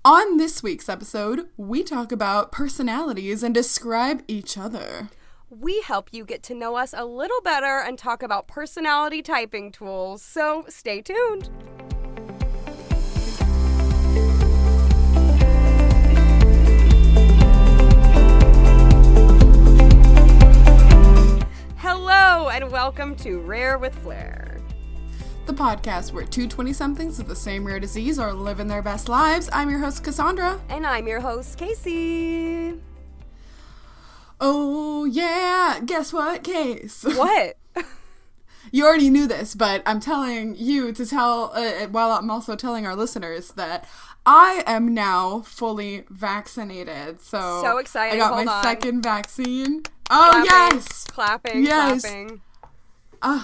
On this week's episode, we talk about personalities and describe each other. We help you get to know us a little better and talk about personality typing tools, so stay tuned. Hello, and welcome to Rare with Flair, the podcast where two 20-somethings with the same rare disease are living their best lives. I'm your host, Cassandra. And I'm your host, Casey. Oh, yeah. Guess what, Case? What? You already knew this, but I'm telling you to tell, while I'm also telling our listeners that I am now fully vaccinated. So exciting. I got my second vaccine. Oh, clapping, yes. Clapping. Yes.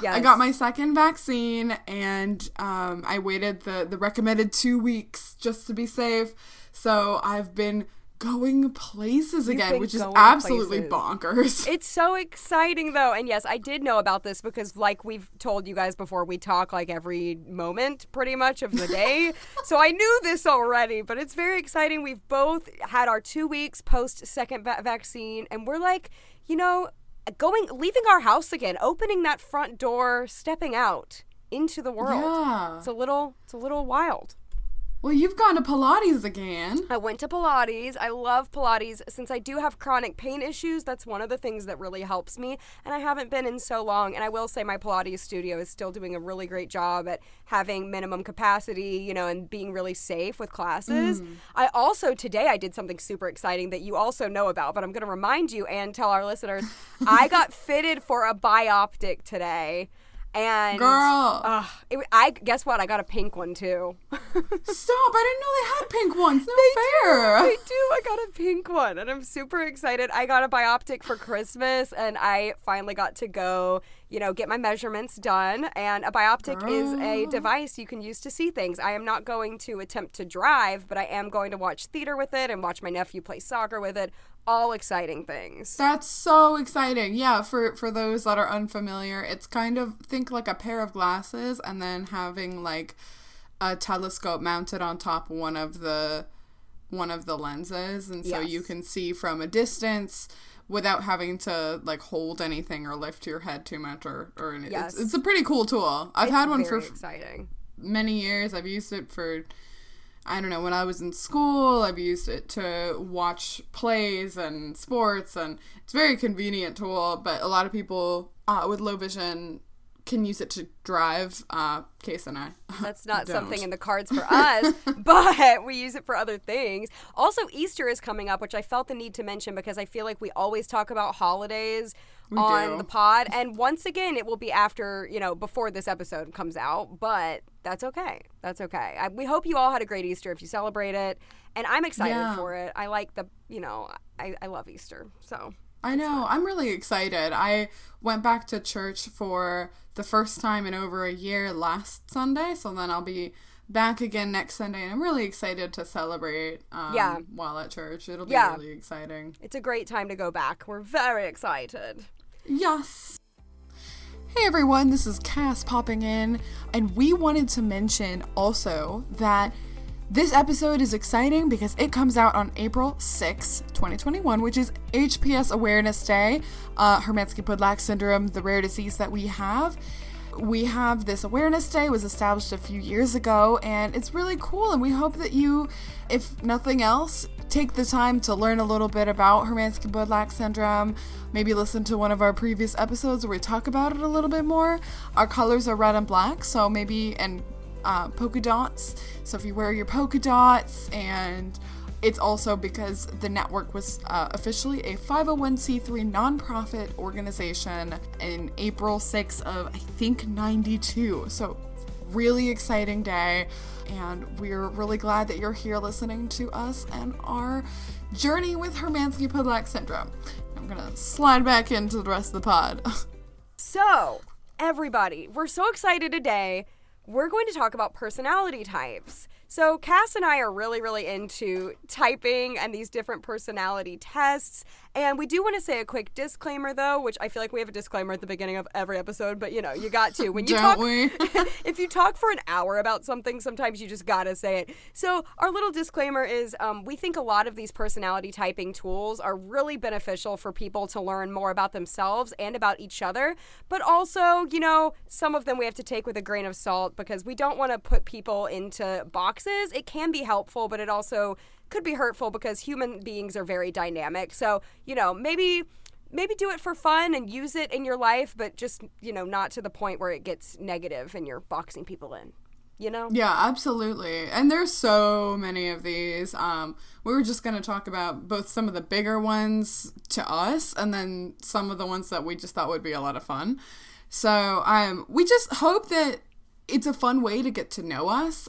Yes. I got my second vaccine, and I waited the recommended 2 weeks just to be safe. So I've been going places again, which is absolutely bonkers. It's so exciting, though. And yes, I did know about this because, like we've told you guys before, we talk like every moment pretty much of the day. So I knew this already, but it's very exciting. We've both had our 2 weeks post second vaccine, and we're like, leaving our house again, opening that front door, stepping out into the world. Yeah. It's a little wild. Well, you've gone to Pilates again. I went to Pilates. I love Pilates. Since I do have chronic pain issues, that's one of the things that really helps me. And I haven't been in so long. And I will say my Pilates studio is still doing a really great job at having minimum capacity, and being really safe with classes. I also, today, I did something super exciting that you also know about, but I'm going to remind you and tell our listeners, I got fitted for a bioptic today. And girl, guess what? I got a pink one too. Stop! I didn't know they had pink ones. No fair. They do. I got a pink one, and I'm super excited. I got a bioptic for Christmas, and I finally got to go, get my measurements done. And a bioptic is a device you can use to see things. I am not going to attempt to drive, but I am going to watch theater with it and watch my nephew play soccer with it. All exciting things. That's so exciting. Yeah, for those that are unfamiliar, it's kind of, think like a pair of glasses and then having like a telescope mounted on top of one of the lenses, and so you can see from a distance without having to like hold anything or lift your head too much or yes. It's a pretty cool tool. I've had one for exciting. Many years. I've used it for, I don't know, when I was in school. I've used it to watch plays and sports, and it's a very convenient tool, but a lot of people with low vision can use it to drive. Case and I That's not something in the cards for us, but we use it for other things. Also, Easter is coming up, which I felt the need to mention because I feel like we always talk about holidays on the pod, and once again, it will be after, before this episode comes out, but that's okay. That's okay. We hope you all had a great Easter if you celebrate it, and I'm excited for it. I like I love Easter, so. I know. I'm really excited. I went back to church for the first time in over a year last Sunday, so then I'll be back again next Sunday, and I'm really excited to celebrate while at church. It'll be really exciting. It's a great time to go back. We're very excited. Yes. Hey everyone, this is Cass popping in, and we wanted to mention also that this episode is exciting because it comes out on April 6, 2021, which is HPS Awareness Day, Hermansky-Pudlak syndrome, the rare disease that we have. We have this awareness day, was established a few years ago, and it's really cool, and we hope that you, if nothing else, take the time to learn a little bit about Hermansky-Pudlak syndrome, maybe listen to one of our previous episodes where we talk about it a little bit more. Our colors are red and black, so and polka dots, so if you wear your polka dots, and it's also because the network was officially a 501c3 nonprofit organization in April 6 of, I think, 92. So really exciting day, and we're really glad that you're here listening to us and our journey with Hermansky-Pudlak syndrome. I'm gonna slide back into the rest of the pod. So, everybody, we're so excited today. We're going to talk about personality types. So Cass and I are really, really into typing and these different personality tests. And we do want to say a quick disclaimer, though, which I feel like we have a disclaimer at the beginning of every episode, but, you know, you got to. When you Don't we? If you talk for an hour about something, sometimes you just got to say it. So our little disclaimer is we think a lot of these personality typing tools are really beneficial for people to learn more about themselves and about each other. But also, you know, some of them we have to take with a grain of salt because we don't want to put people into boxes. It can be helpful, but it also could be hurtful because human beings are very dynamic. So, you know, maybe do it for fun and use it in your life, but just, you know, not to the point where it gets negative and you're boxing people in, you know? Yeah, absolutely. And there's so many of these. We were just going to talk about both some of the bigger ones to us and then some of the ones that we just thought would be a lot of fun. So we just hope that it's a fun way to get to know us.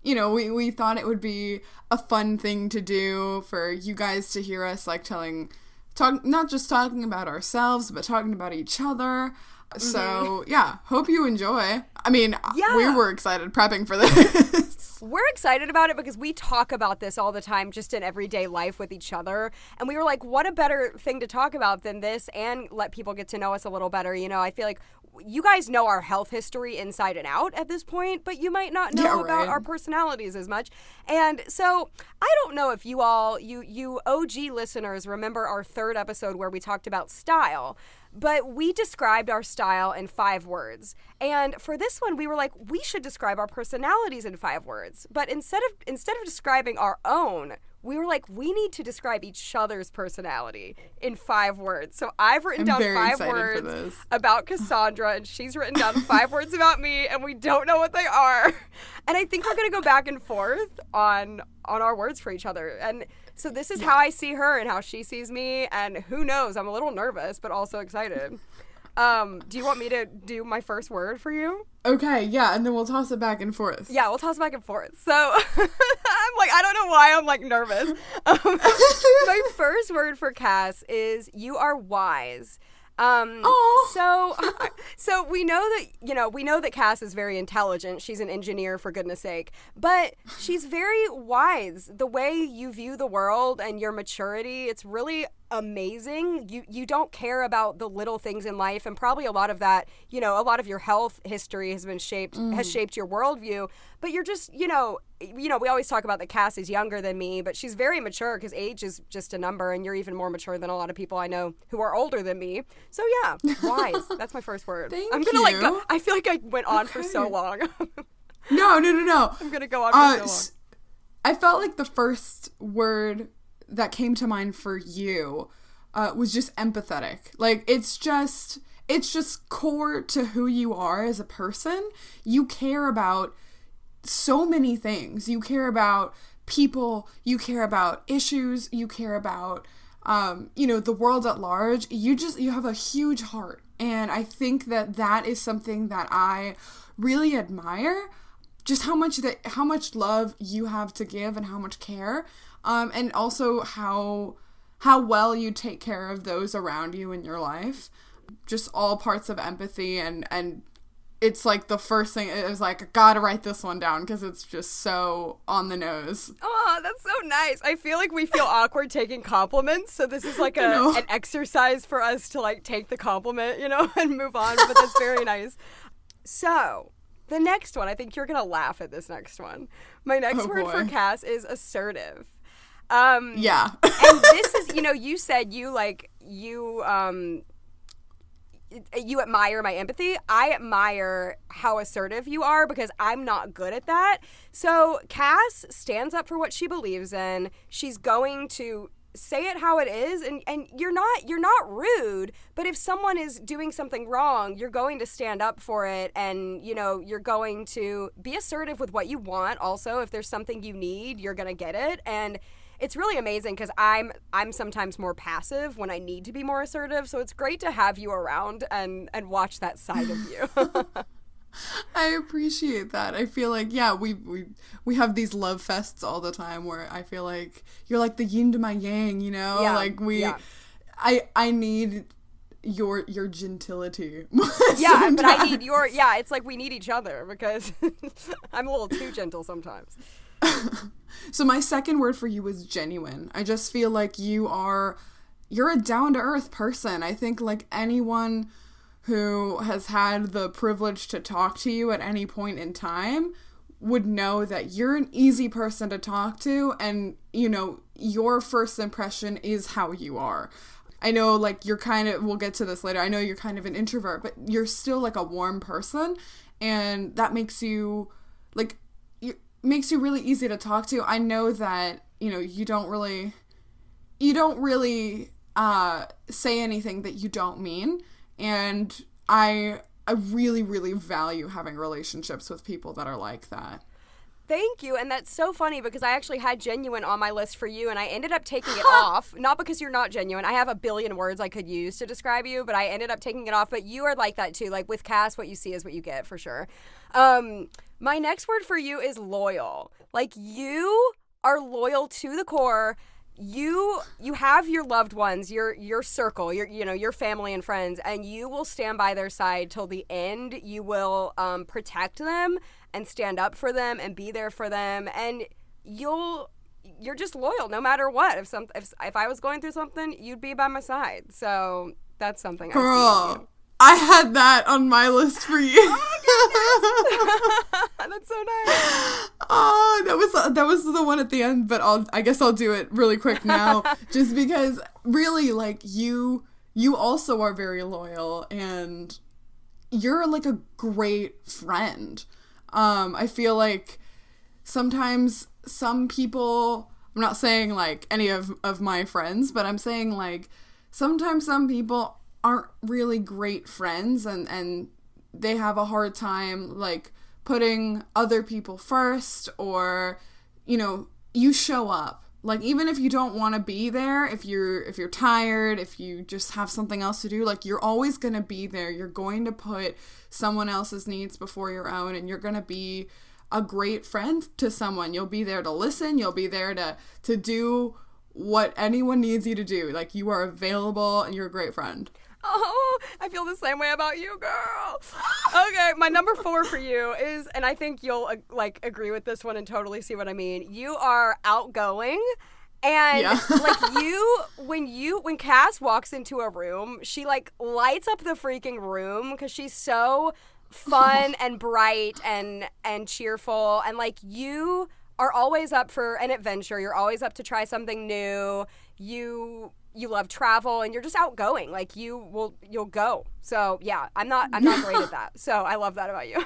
You know, we thought it would be a fun thing to do for you guys to hear us, like, not just talking about ourselves, but talking about each other. Mm-hmm. So, yeah, hope you enjoy. I mean, we were excited prepping for this. We're excited about it because we talk about this all the time just in everyday life with each other. And we were like, what a better thing to talk about than this and let people get to know us a little better. You know, I feel like you guys know our health history inside and out at this point, but you might not know about our personalities as much. And so I don't know if you all, you OG listeners, remember our third episode where we talked about style. But we described our style in 5 words. And for this one, we were like, we should describe our personalities in 5 words. But instead of describing our own, we were like, we need to describe each other's personality in 5 words. So I've written down 5 words about Cassandra, and she's written down 5 words about me, and we don't know what they are. And I think we're going to go back and forth on our words for each other. And so this is how I see her and how she sees me, and who knows? I'm a little nervous, but also excited. Do you want me to do my first word for you? Okay, yeah, and then we'll toss it back and forth. Yeah, we'll toss it back and forth. So I'm like, I don't know why I'm like nervous. My first word for Cass is you are wise. So we know that Cass is very intelligent. She's an engineer, for goodness sake, but she's very wise. The way you view the world and your maturity, it's really amazing. You don't care about the little things in life, and probably a lot of that, you know, a lot of your health history has shaped your worldview, but you're just, you know, we always talk about that Cass is younger than me, but she's very mature because age is just a number, and you're even more mature than a lot of people I know who are older than me. So yeah, wise. That's my first word. I'm gonna go. I feel like I went on for so long. No. I'm gonna go on for so long. I felt like the first word that came to mind for you was just empathetic. Like, it's just core to who you are as a person. You care about so many things. You care about people, you care about issues, you care about the world at large. You have a huge heart, and I think that is something that I really admire. Just how much love you have to give and how much care, and also how well you take care of those around you in your life. Just all parts of empathy, and it's like the first thing, it was like, I gotta write this one down because it's just so on the nose. Oh, that's so nice. I feel like we feel awkward taking compliments, so this is like an exercise for us to like take the compliment, you know, and move on, but that's very nice. So the next one, I think you're going to laugh at this next one. My next word for Cass is assertive. Yeah. And this is, you said you admire my empathy. I admire how assertive you are because I'm not good at that. So Cass stands up for what she believes in. She's going to say it how it is, and you're not rude, but if someone is doing something wrong, you're going to stand up for it, and you're going to be assertive with what you want. Also, if there's something you need, you're gonna get it. And it's really amazing because I'm sometimes more passive when I need to be more assertive, so it's great to have you around and watch that side of you. I appreciate that. I feel like, yeah, we have these love fests all the time where I feel like you're like the yin to my yang, Yeah, like I need your gentility. Yeah, but I need your, it's like we need each other because I'm a little too gentle sometimes. So my second word for you is genuine. I just feel like you are you're a down-to-earth person. I think, like, anyone who has had the privilege to talk to you at any point in time would know that you're an easy person to talk to, and, you know, your first impression is how you are. I know, like, you're kind of, we'll get to this later, I know you're kind of an introvert, but you're still, like, a warm person, and that makes you, like, makes you really easy to talk to. I know that, you know, you don't really say anything that you don't mean, and I really, really value having relationships with people that are like that. Thank you, and that's so funny because I actually had genuine on my list for you, and I ended up taking it off. Not because you're not genuine. I have a billion words I could use to describe you, but I ended up taking it off. But you are like that too. Like with Cass, what you see is what you get for sure. My next word for you is loyal. Like you are loyal to the core. You have your loved ones, your circle, your family and friends, and you will stand by their side till the end. You will protect them and stand up for them and be there for them, and you're just loyal no matter what. If I was going through something, you'd be by my side. So that's something I see in you. I had that on my list for you. Oh my goodness. That's so nice. Oh, that was the one at the end, but I guess I'll do it really quick now, just because really, like, you also are very loyal, and you're like a great friend. I feel like sometimes some people, I'm not saying like any of my friends, but I'm saying like sometimes some people aren't really great friends, and they have a hard time like putting other people first, or, you know, you show up. Like, even if you don't want to be there, if you're tired, if you just have something else to do, like, you're always going to be there. You're going to put someone else's needs before your own, and you're going to be a great friend to someone. You'll be there to listen. You'll be there to do what anyone needs you to do. Like, you are available, and you're a great friend. Oh, I feel the same way about you, girl. Okay, my number 4 for you is, and I think you'll like agree with this one and totally see what I mean. You are outgoing, and yeah. like when Cass walks into a room, she like lights up the freaking room because she's so fun and bright and cheerful, and like you are always up for an adventure. You're always up to try something new. You love travel, and you're just outgoing. Like you'll go. So yeah, I'm not great at that. So I love that about you.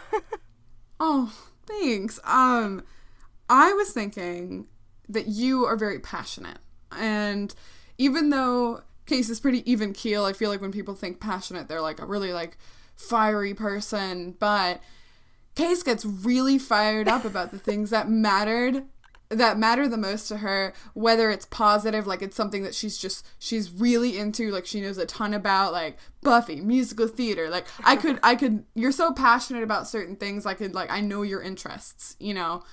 Oh, thanks. I was thinking that you are very passionate, and even though Case is pretty even keel, I feel like when people think passionate, they're like a really like fiery person, but Case gets really fired up about the things that matter the most to her, whether it's positive, like it's something that she's really into, like she knows a ton about, like Buffy, musical theater, like I could you're so passionate about certain things, I know your interests, you know.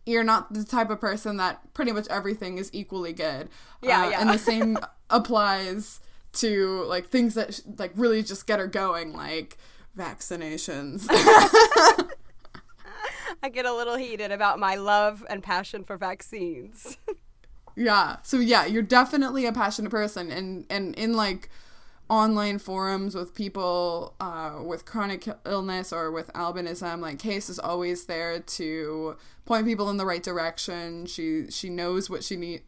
You're not the type of person that pretty much everything is equally good. Yeah. And the same applies to like things that like really just get her going, like vaccinations. I get a little heated about my love and passion for vaccines. Yeah. So yeah, you're definitely a passionate person, and in like online forums with people with chronic illness or with albinism, like Case is always there to point people in the right direction. She knows what she needs.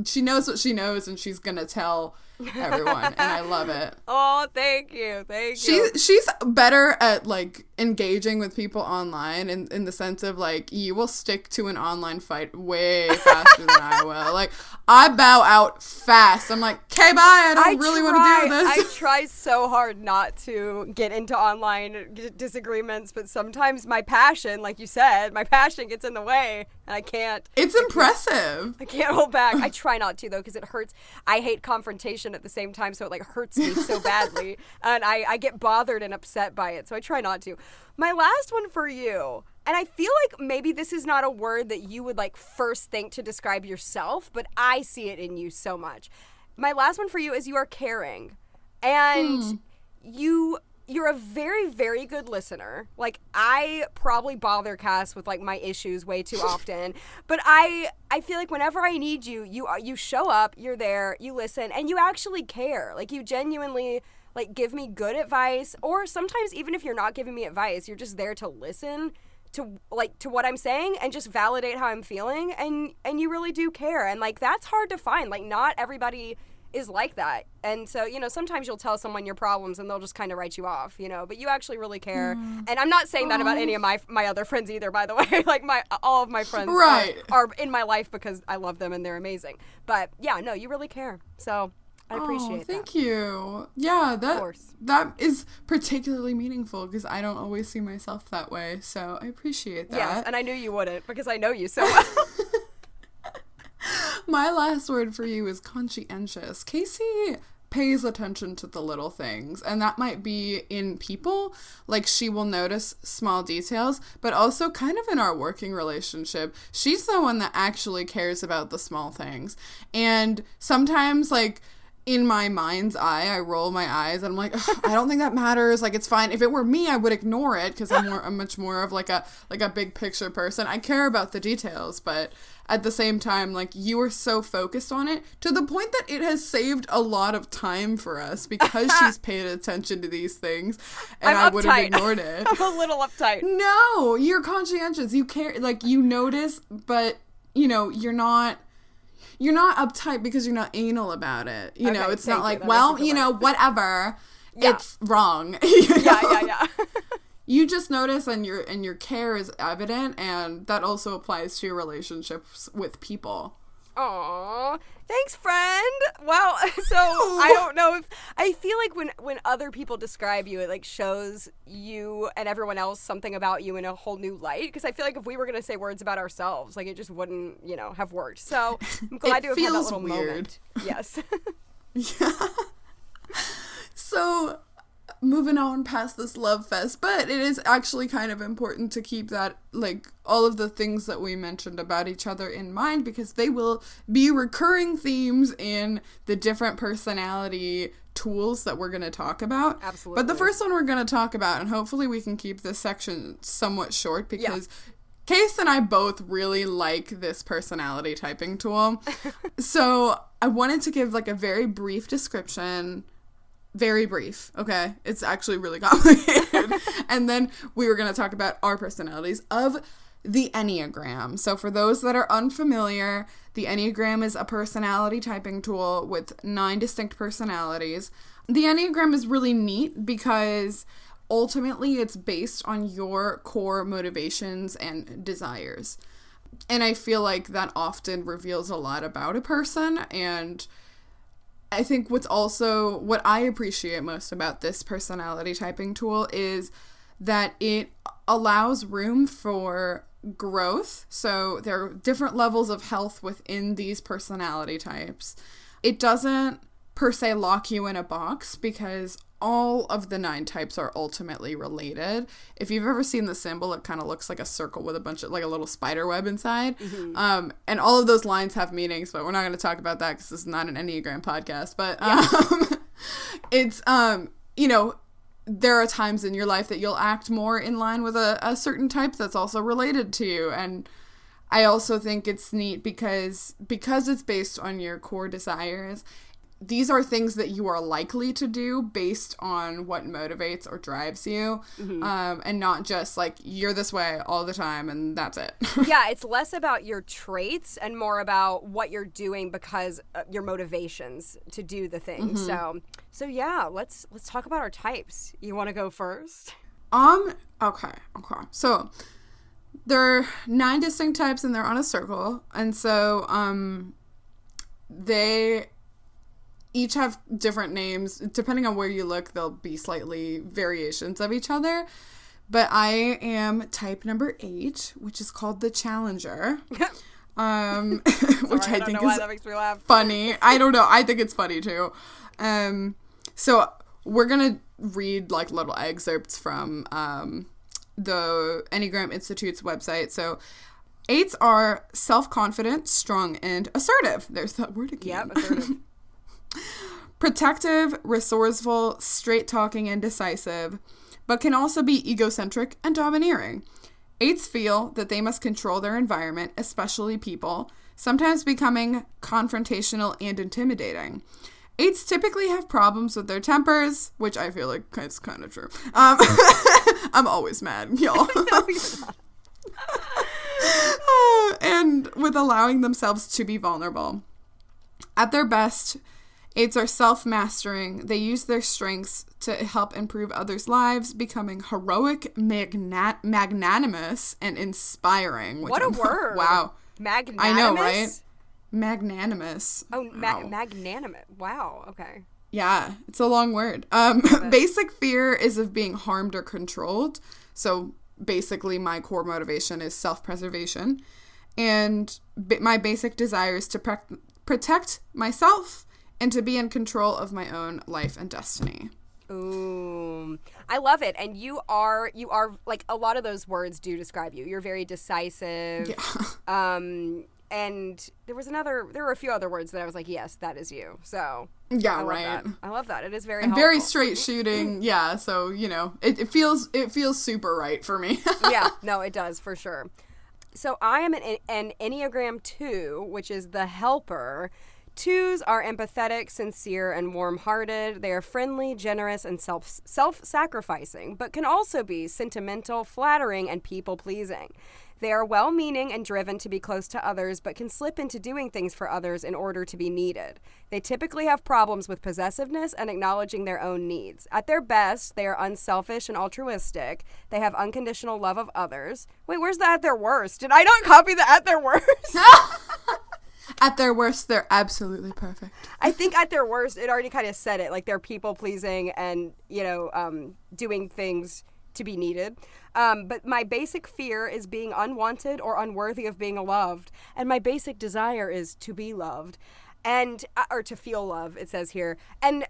She knows what she knows, and she's gonna tell everyone, and I love it. Oh, thank you. She's better at like engaging with people online in the sense of like you will stick to an online fight way faster than I will. Like I bow out fast. I'm like, okay, bye. I don't really want to do this. I try so hard not to get into online disagreements, but sometimes my passion, like you said, gets in the way, and I can't. It's impressive. I can't hold back. I try not to though, because it hurts. I hate confrontation at the same time, so it like hurts me so badly, and I get bothered and upset by it, so I try not to. My last one for you, and I feel like maybe this is not a word that you would like first think to describe yourself, but I see it in you so much. My last one for you is you are caring, and you you're a very, very good listener. Like, I probably bother Cass with, like, my issues way too often. But I feel like whenever I need you, you show up, you're there, you listen, and you actually care. Like, you genuinely, like, give me good advice. Or sometimes even if you're not giving me advice, you're just there to listen to what I'm saying and just validate how I'm feeling. And you really do care. And, like, that's hard to find. Like, not everybody is like that. And so, you know, sometimes you'll tell someone your problems and they'll just kind of write you off, you know, but you actually really care. And I'm not saying that about any of my other friends either, by the way. Like, all of my friends are in my life because I love them and they're amazing. But yeah, no, you really care. So I appreciate that. Thank you. Yeah, that is particularly meaningful because I don't always see myself that way. So I appreciate that. Yes, and I knew you wouldn't because I know you so well. My last word for you is conscientious. Casey pays attention to the little things, and that might be in people, like she will notice small details, but also kind of in our working relationship, she's the one that actually cares about the small things. And sometimes, like, in my mind's eye, I roll my eyes and I'm like, I don't think that matters. Like, it's fine. If it were me, I would ignore it because I'm much more of like a big picture person. I care about the details, but at the same time, like, you are so focused on it to the point that it has saved a lot of time for us because she's paid attention to these things and I would have ignored it. I'm a little uptight. No, you're conscientious. You care, like, you notice, but, you know, you're not uptight because you're not anal about it. You know, it's not like, well, you know, whatever. Yeah. It's wrong. Yeah. You just notice and your care is evident, and that also applies to your relationships with people. Aw, thanks, friend. Well, so I don't know if I feel like when other people describe you, it like shows you and everyone else something about you in a whole new light. Because I feel like if we were gonna say words about ourselves, like, it just wouldn't, you know, have worked. So I'm glad to have had that little moment. Yes. Yeah. So, moving on past this love fest, but it is actually kind of important to keep that, like, all of the things that we mentioned about each other in mind, because they will be recurring themes in the different personality tools that we're going to talk about. Absolutely. But the first one we're going to talk about, and hopefully we can keep this section somewhat short, because Case and I both really like this personality typing tool. So I wanted to give, like, a very brief description. Very brief, okay? It's actually really complicated. And then we were going to talk about our personalities of the Enneagram. So for those that are unfamiliar, the Enneagram is a personality typing tool with 9 distinct personalities. The Enneagram is really neat because ultimately it's based on your core motivations and desires. And I feel like that often reveals a lot about a person, and I think what I appreciate most about this personality typing tool is that it allows room for growth. So there are different levels of health within these personality types. It doesn't per se lock you in a box because all of the 9 types are ultimately related. If you've ever seen the symbol, it kind of looks like a circle with a bunch of, like, a little spider web inside. Mm-hmm. And all of those lines have meanings, but we're not going to talk about that because this is not an Enneagram podcast. But it's, you know, there are times in your life that you'll act more in line with a certain type that's also related to you. And I also think it's neat because it's based on your core desires. These are things that you are likely to do based on what motivates or drives you, and not just like you're this way all the time and that's it. Yeah, it's less about your traits and more about what you're doing because your motivations to do the thing. Mm-hmm. So yeah, let's talk about our types. You want to go first? Okay. So there are 9 distinct types and they're on a circle, and so they each have different names. Depending on where you look, there'll be slightly variations of each other. But I am type number 8, which is called the Challenger. Which I think is that makes me laugh. Funny. I don't know. I think it's funny too. So we're gonna read like little excerpts from the Enneagram Institute's website. So 8s are self-confident, strong, and assertive. There's that word again. Yep, assertive. Protective, resourceful, straight-talking, and decisive, but can also be egocentric and domineering. 8s feel that they must control their environment, especially people, sometimes becoming confrontational and intimidating. 8s typically have problems with their tempers, which I feel like is kind of true. I'm always mad, y'all. No, you're not. And with allowing themselves to be vulnerable. At their best, 8s are self-mastering. They use their strengths to help improve others' lives, becoming heroic, magnanimous, and inspiring. What a word. Wow. Magnanimous? I know, right? Magnanimous. Oh, wow. magnanimous. Wow, okay. Yeah, it's a long word. Basic fear is of being harmed or controlled. So basically my core motivation is self-preservation. And my basic desire is to protect myself and to be in control of my own life and destiny. Ooh, I love it. And you are like, a lot of those words do describe you. You're very decisive. Yeah. And there were a few other words that I was like, yes, that is you. So yeah, I love that. It is very and helpful. very straight shooting. Yeah. So, it feels super right for me. Yeah, no, it does for sure. So I am an Enneagram 2, which is the helper. 2s are empathetic, sincere, and warm-hearted. They are friendly, generous, and self-sacrificing, but can also be sentimental, flattering, and people-pleasing. They are well-meaning and driven to be close to others, but can slip into doing things for others in order to be needed. They typically have problems with possessiveness and acknowledging their own needs. At their best, they are unselfish and altruistic. They have unconditional love of others. Wait, where's the at their worst? Did I not copy the at their worst? At their worst, they're absolutely perfect. I think at their worst, it already kind of said it. Like, they're people-pleasing and, doing things to be needed. But my basic fear is being unwanted or unworthy of being loved. And my basic desire is to be loved. And, or to feel love, it says here. And,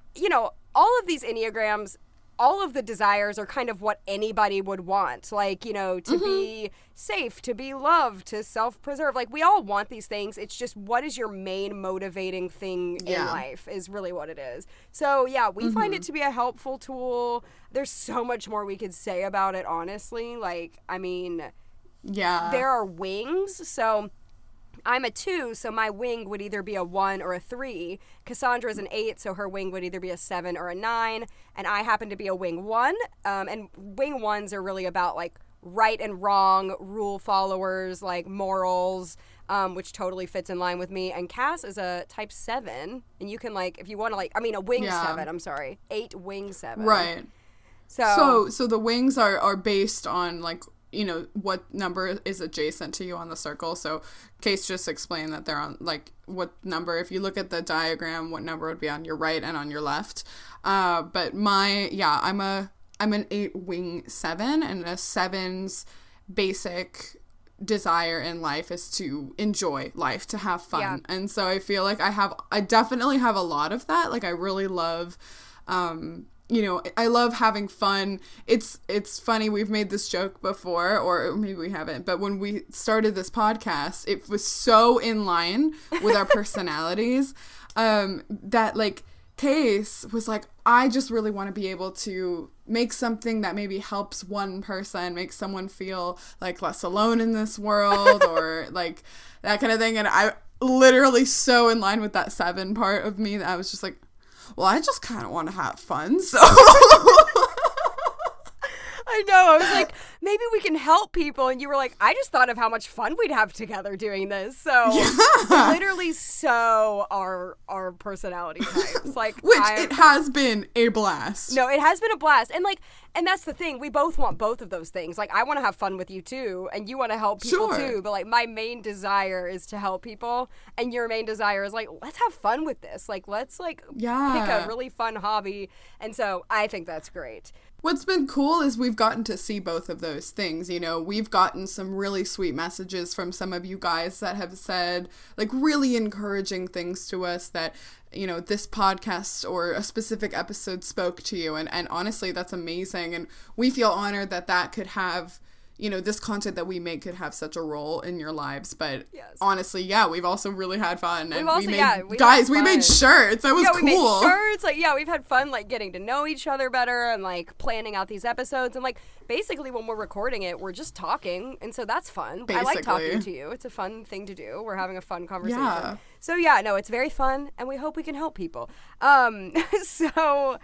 all of these Enneagrams, all of the desires are kind of what anybody would want. Like, to be safe, to be loved, to self-preserve. Like, we all want these things. It's just, what is your main motivating thing in life is really what it is. So, yeah, we find it to be a helpful tool. There's so much more we could say about it, honestly. Like, I mean, there are wings. So I'm a 2, so my wing would either be a 1 or a 3. Cassandra's an 8, so her wing would either be a 7 or a 9. And I happen to be a wing 1. And wing 1s are really about, like, right and wrong, rule followers, like, morals, which totally fits in line with me. And Cass is a type 7. And you can, like, if you want to, a wing 7, I'm sorry. 8 wing 7. Right. So the wings are based on, like, what number is adjacent to you on the circle. So Case just explained that they're on, like, what number, if you look at the diagram, what number would be on your right and on your left. But I'm an 8 wing 7, and a 7's basic desire in life is to enjoy life, to have fun. Yeah. And so I feel like I definitely have a lot of that. Like, I really love, I love having fun. It's funny, we've made this joke before, or maybe we haven't, but when we started this podcast, it was so in line with our personalities, that, like, Case was like, I just really want to be able to make something that maybe helps one person, make someone feel, like, less alone in this world, or, like, that kind of thing. And I literally so in line with that 7 part of me that I was just like, well, I just kind of want to have fun, so. I know. I was like, maybe we can help people. And you were like, I just thought of how much fun we'd have together doing this. So literally so our personality types. Like, it has been a blast. No, it has been a blast. And, like, and that's the thing. We both want both of those things. Like, I want to have fun with you too, and you want to help people too. But, like, my main desire is to help people, and your main desire is, like, let's have fun with this. Like, let's, like, pick a really fun hobby. And so I think that's great. What's been cool is we've gotten to see both of those things. We've gotten some really sweet messages from some of you guys that have said, like, really encouraging things to us that, this podcast or a specific episode spoke to you. And honestly, that's amazing. And we feel honored that could have, this content that we make could have such a role in your lives. But Yes. honestly, yeah, we've also really had fun. And we made shirts. That was cool. We made shirts. We've had fun, getting to know each other better and, planning out these episodes. And, basically when we're recording it, we're just talking. And so that's fun. Basically. I like talking to you. It's a fun thing to do. We're having a fun conversation. Yeah. So, it's very fun. And we hope we can help people. So...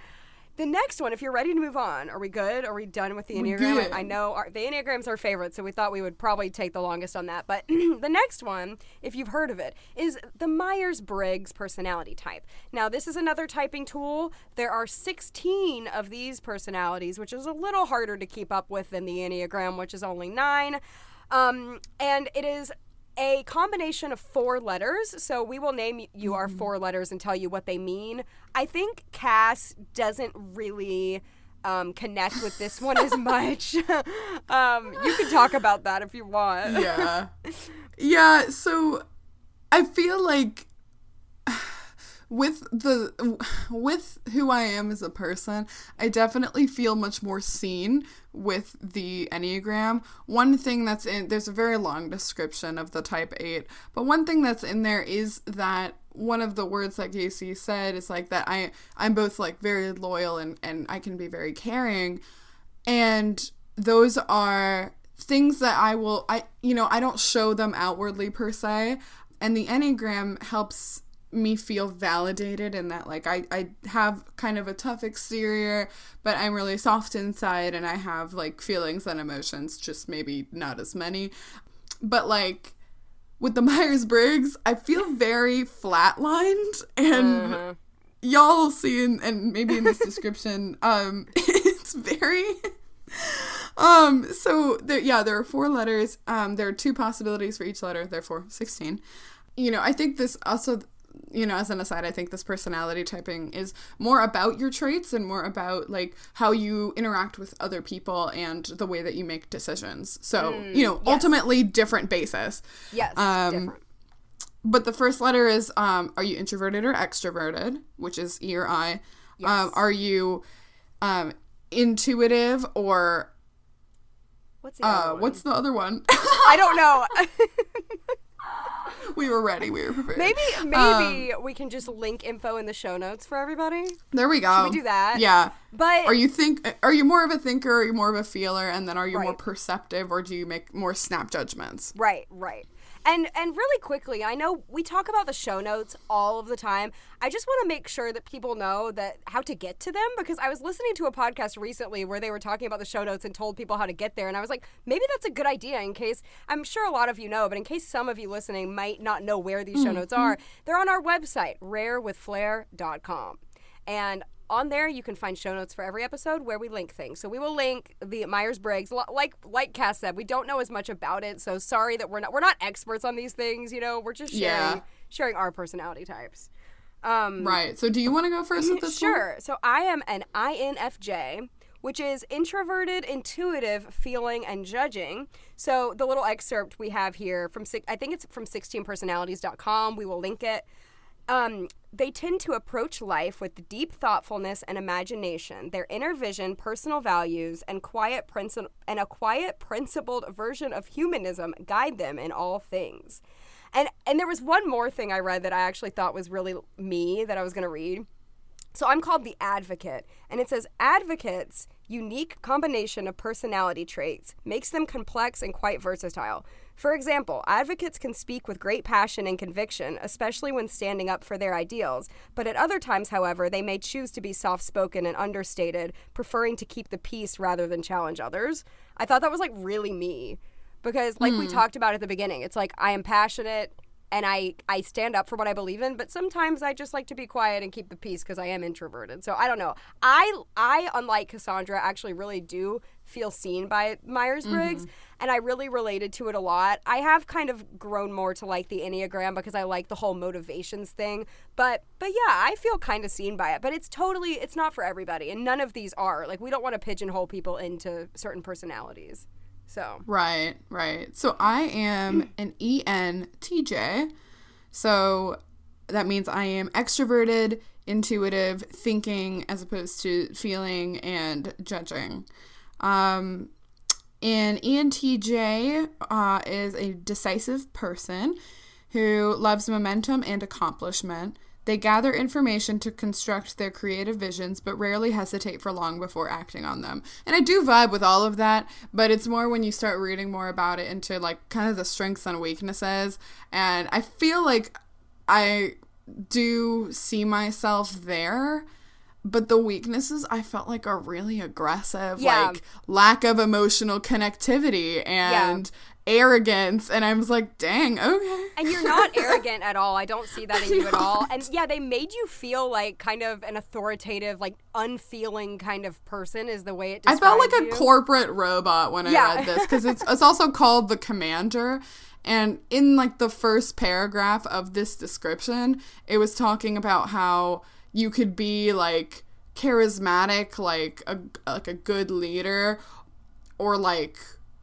The next one, if you're ready to move on, are we good? Are we done with the Enneagram? I know the Enneagram's our favorite, so we thought we would probably take the longest on that. But the next one, if you've heard of it, is the Myers-Briggs personality type. Now, this is another typing tool. There are 16 of these personalities, which is a little harder to keep up with than the Enneagram, which is only 9. And it is a combination of 4 letters. So we will name you our 4 letters and tell you what they mean. I think Cass doesn't really connect with this one as much. You can talk about that if you want. Yeah. Yeah, so I feel like with who I am as a person, I definitely feel much more seen with the Enneagram. One thing that's there's a very long description of the type 8, but one thing that's in there is that one of the words that Casey said is that I'm both very loyal and I can be very caring, and those are things that I don't show them outwardly per se, and the Enneagram helps me feel validated in that I have kind of a tough exterior, but I'm really soft inside, and I have feelings and emotions, just maybe not as many. But with the Myers-Briggs, I feel very flatlined, and y'all will see and maybe in this description, it's very so there are 4 letters. There are 2 possibilities for each letter, therefore 16. I think this also, as an aside, I think this personality typing is more about your traits and more about how you interact with other people and the way that you make decisions. So, yes. Ultimately different basis. Yes, different. But the first letter is, are you introverted or extroverted, which is E or I? Yes. Are you intuitive or... What's the other one? What's the other one? I don't know. We were ready. We were prepared. Maybe we can just link info in the show notes for everybody. There we go. Should we do that? Yeah. But are you more of a thinker, or are you more of a feeler, and then are you Right. more perceptive, or do you make more snap judgments? Right. And really quickly, I know we talk about the show notes all of the time. I just want to make sure that people know that how to get to them, because I was listening to a podcast recently where they were talking about the show notes and told people how to get there, and I was like, maybe that's a good idea in case, I'm sure a lot of you know, but in case some of you listening might not know where these show notes are, they're on our website, rarewithflair.com. And on there, you can find show notes for every episode where we link things. So we will link the Myers-Briggs. Like Cass said, we don't know as much about it, so sorry that we're not experts on these things. We're just sharing our personality types. Right. So do you want to go first with this one? Sure. So I am an INFJ, which is introverted, intuitive, feeling, and judging. So the little excerpt we have here I think it's from 16personalities.com. We will link it. They tend to approach life with deep thoughtfulness and imagination. Their inner vision, personal values, and a quiet, principled version of humanism guide them in all things. And there was one more thing I read that I actually thought was really me that I was going to read. So I'm called the Advocate, and it says, Advocates' unique combination of personality traits makes them complex and quite versatile. For example, advocates can speak with great passion and conviction, especially when standing up for their ideals, but at other times, however, they may choose to be soft-spoken and understated, preferring to keep the peace rather than challenge others. I thought that was really me, because we talked about at the beginning, it's I am passionate, and I stand up for what I believe in, but sometimes I just like to be quiet and keep the peace because I am introverted. So I don't know. I unlike Cassandra, actually really do feel seen by Myers-Briggs, and I really related to it a lot. I have kind of grown more to like the Enneagram because I like the whole motivations thing. But yeah, I feel kind of seen by it. But it's not for everybody, and none of these are. We don't want to pigeonhole people into certain personalities. So Right. So I am an ENTJ. So that means I am extroverted, intuitive, thinking as opposed to feeling and judging. And ENTJ is a decisive person who loves momentum and accomplishment. They gather information to construct their creative visions, but rarely hesitate for long before acting on them. And I do vibe with all of that, but it's more when you start reading more about it into like kind of the strengths and weaknesses. And I feel like I do see myself there, but the weaknesses I felt like are really aggressive, like lack of emotional connectivity and arrogance, and I was like, dang, okay. And you're not arrogant at all. I don't see that in you at all. And yeah, they made you feel like kind of an authoritative, like unfeeling kind of person is the way it describes I felt like you. a corporate robot when I read this, because it's also called the Commander. And in like the first paragraph of this description, it was talking about how you could be like charismatic, like a good leader, or like,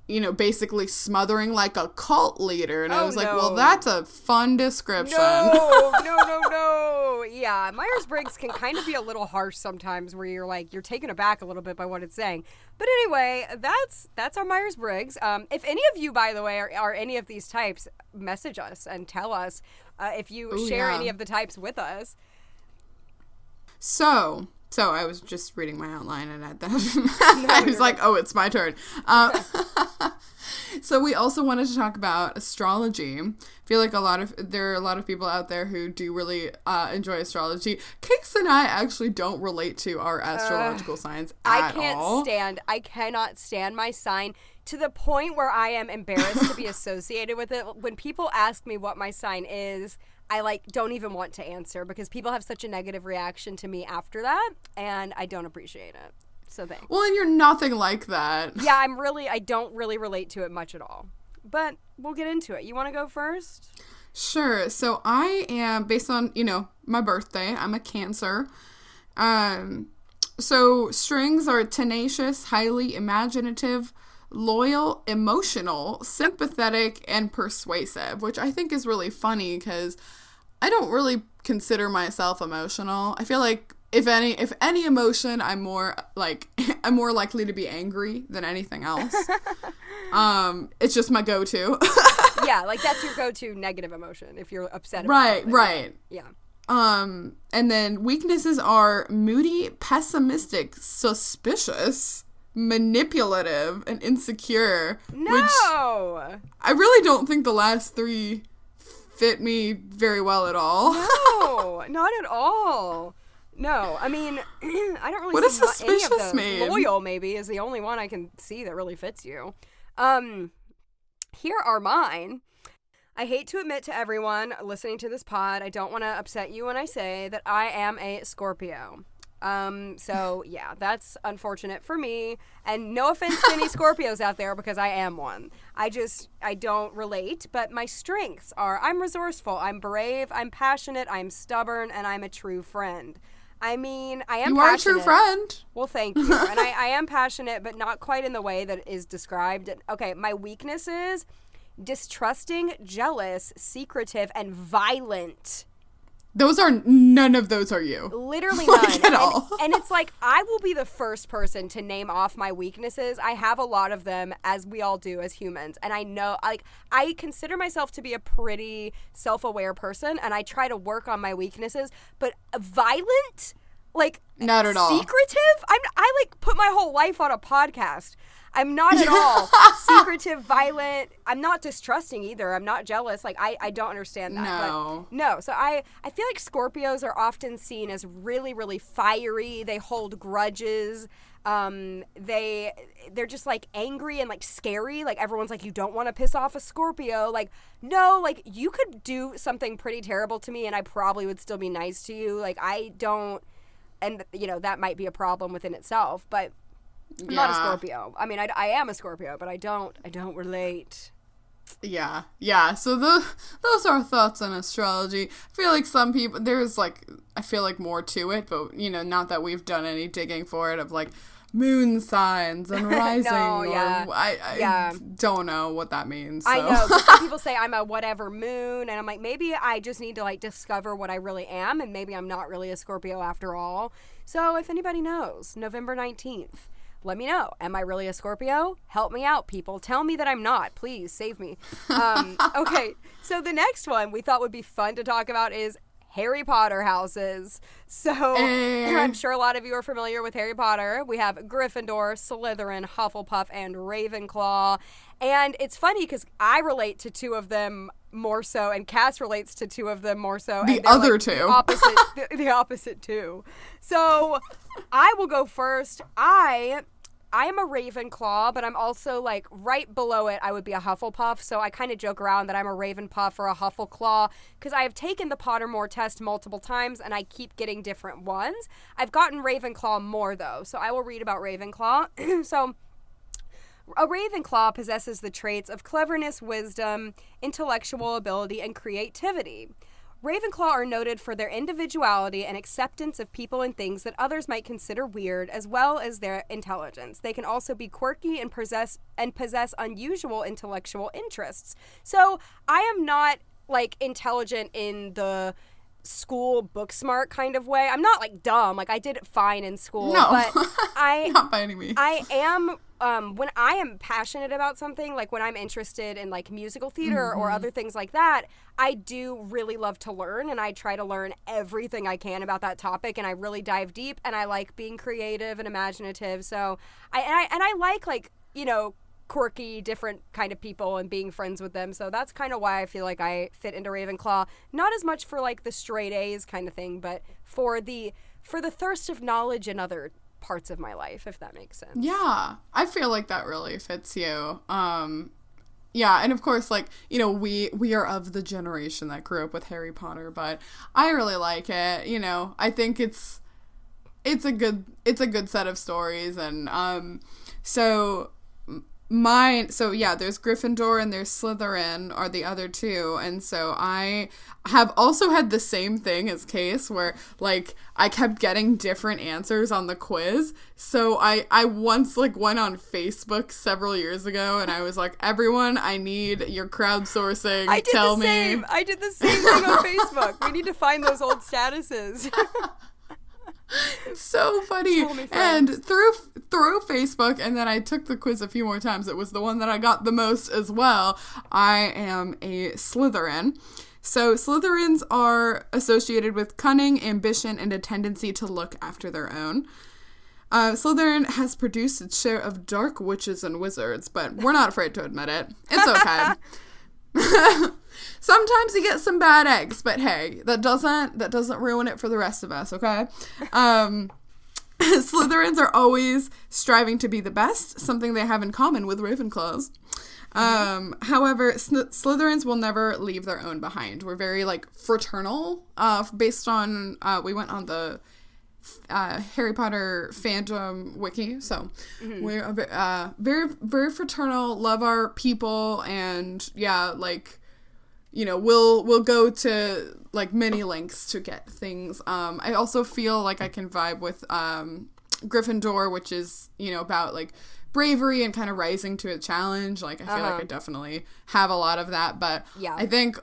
you know, basically smothering like a cult leader. And I was like, well, that's a fun description. No. Yeah, Myers-Briggs can kind of be a little harsh sometimes, where you're like, you're taken aback a little bit by what it's saying. But anyway, that's our Myers-Briggs. If any of you, by the way, are any of these types, message us and tell us if you share any of the types with us. So I was just reading my outline, and I was like, oh, it's my turn. So we also wanted to talk about astrology. I feel like there are a lot of people out there who do really enjoy astrology. Cakes and I actually don't relate to our astrological signs at all. I cannot stand my sign, to the point where I am embarrassed to be associated with it. When people ask me what my sign is, I like don't even want to answer, because people have such a negative reaction to me after that, and I don't appreciate it. So thanks. Well, and you're nothing like that. Yeah, I don't really relate to it much at all. But we'll get into it. You want to go first? Sure. So I am, based on, my birthday, I'm a Cancer. So strings are tenacious, highly imaginative, loyal, emotional, sympathetic, and persuasive, which I think is really funny because I don't really consider myself emotional. I feel like if any emotion, I'm more likely to be angry than anything else. It's just my go-to. Yeah, like that's your go-to negative emotion if you're upset about something. Right. Yeah. And then weaknesses are moody, pessimistic, suspicious, manipulative, and insecure. No! Which I really don't think the last three fit me very well at all. No, not at all. No, I mean, I don't really what see does suspicious any of those. mean? Loyal, maybe, is the only one I can see that really fits you. Here are mine. I hate to admit to everyone listening to this pod, I don't want to upset you when I say that I am a Scorpio. So yeah, that's unfortunate for me, and no offense to any Scorpios out there, because I am one. I don't relate, but my strengths are I'm resourceful, I'm brave, I'm passionate, I'm stubborn, and I'm a true friend. I mean, I am passionate. You are a true friend. Well, thank you. And I am passionate, but not quite in the way that is described. Okay, my weaknesses: distrusting, jealous, secretive, and violent. None of those are you. Literally none. At all. And it's like, I will be the first person to name off my weaknesses. I have a lot of them, as we all do as humans. And I know, I consider myself to be a pretty self-aware person, and I try to work on my weaknesses. But violent? Not at all. Secretive? I put my whole life on a podcast. I'm not at all secretive, violent. I'm not distrusting either. I'm not jealous. I don't understand that. No. But no. So I feel like Scorpios are often seen as really, really fiery. They hold grudges. They're just angry and scary. Everyone's like, you don't want to piss off a Scorpio. No, you could do something pretty terrible to me and I probably would still be nice to you. I don't, and that might be a problem within itself, but I'm not a Scorpio. I mean, I am a Scorpio, but I don't relate. Yeah. So those are our thoughts on astrology. I feel like some people, there's I feel like more to it, but not that we've done any digging for it of moon signs and rising. No, yeah. I don't know what that means. So. I know. Some people say I'm a whatever moon, and I'm like, maybe I just need to discover what I really am, and maybe I'm not really a Scorpio after all. So if anybody knows, November 19th. let me know. Am I really a Scorpio? Help me out, people. Tell me that I'm not. Please save me. Okay, so the next one we thought would be fun to talk about is Harry Potter houses. So I'm sure a lot of you are familiar with Harry Potter. We have Gryffindor, Slytherin, Hufflepuff, and Ravenclaw. And it's funny because I relate to two of them more so, and Cass relates to two of them more so. The other two. The opposite two. So I will go first. I am a Ravenclaw, but I'm also, like, right below it, I would be a Hufflepuff, so I kind of joke around that I'm a Ravenpuff or a Huffleclaw, because I have taken the Pottermore test multiple times, and I keep getting different ones. I've gotten Ravenclaw more, though, so I will read about Ravenclaw. So, a Ravenclaw possesses the traits of cleverness, wisdom, intellectual ability, and creativity. Ravenclaw are noted for their individuality and acceptance of people and things that others might consider weird, as well as their intelligence. They can also be quirky and possess unusual intellectual interests. So I am not, like, intelligent in the school book smart kind of way. I'm not, like, dumb. Like, I did fine in school. No, but not by any means. I am... when I am passionate about something, like when I'm interested in, like, musical theater or other things like that, I do really love to learn, and I try to learn everything I can about that topic, and I really dive deep, and I like being creative and imaginative. So I like, you know, quirky, different kind of people and being friends with them. So that's kind of why I feel like I fit into Ravenclaw. Not as much for, like, the straight A's kind of thing, but for the thirst of knowledge and other parts of my life, if that makes sense. Yeah, I feel like that really fits you. Yeah, and of course, like, you know, we are of the generation that grew up with Harry Potter, but I really like it. You know, I think it's a good set of stories, and so there's Gryffindor and there's Slytherin are the other two, and so I have also had the same thing as Case, where, like, I kept getting different answers on the quiz. So I once, like, went on Facebook several years ago, and I was like, everyone, I need your crowdsourcing. I did the same thing on Facebook. We need to find those old statuses. It's so funny. And through Facebook, and then I took the quiz a few more times. It was the one that I got the most as well. I am a Slytherin. So Slytherins are associated with cunning, ambition, and a tendency to look after their own. Slytherin has produced its share of dark witches and wizards, but we're not afraid to admit it. It's okay. Sometimes you get some bad eggs, but hey, that doesn't ruin it for the rest of us, okay? Slytherins are always striving to be the best, something they have in common with Ravenclaws. However, Slytherins will never leave their own behind. We're very, like, fraternal, based on, we went on the Harry Potter fandom wiki, so we're very, very fraternal, love our people, and yeah, like, you know, we'll go to, like, many lengths to get things. I also feel like I can vibe with Gryffindor, which is, you know, about, like, bravery and kind of rising to a challenge. Like, I feel like I definitely have a lot of that, but yeah, I think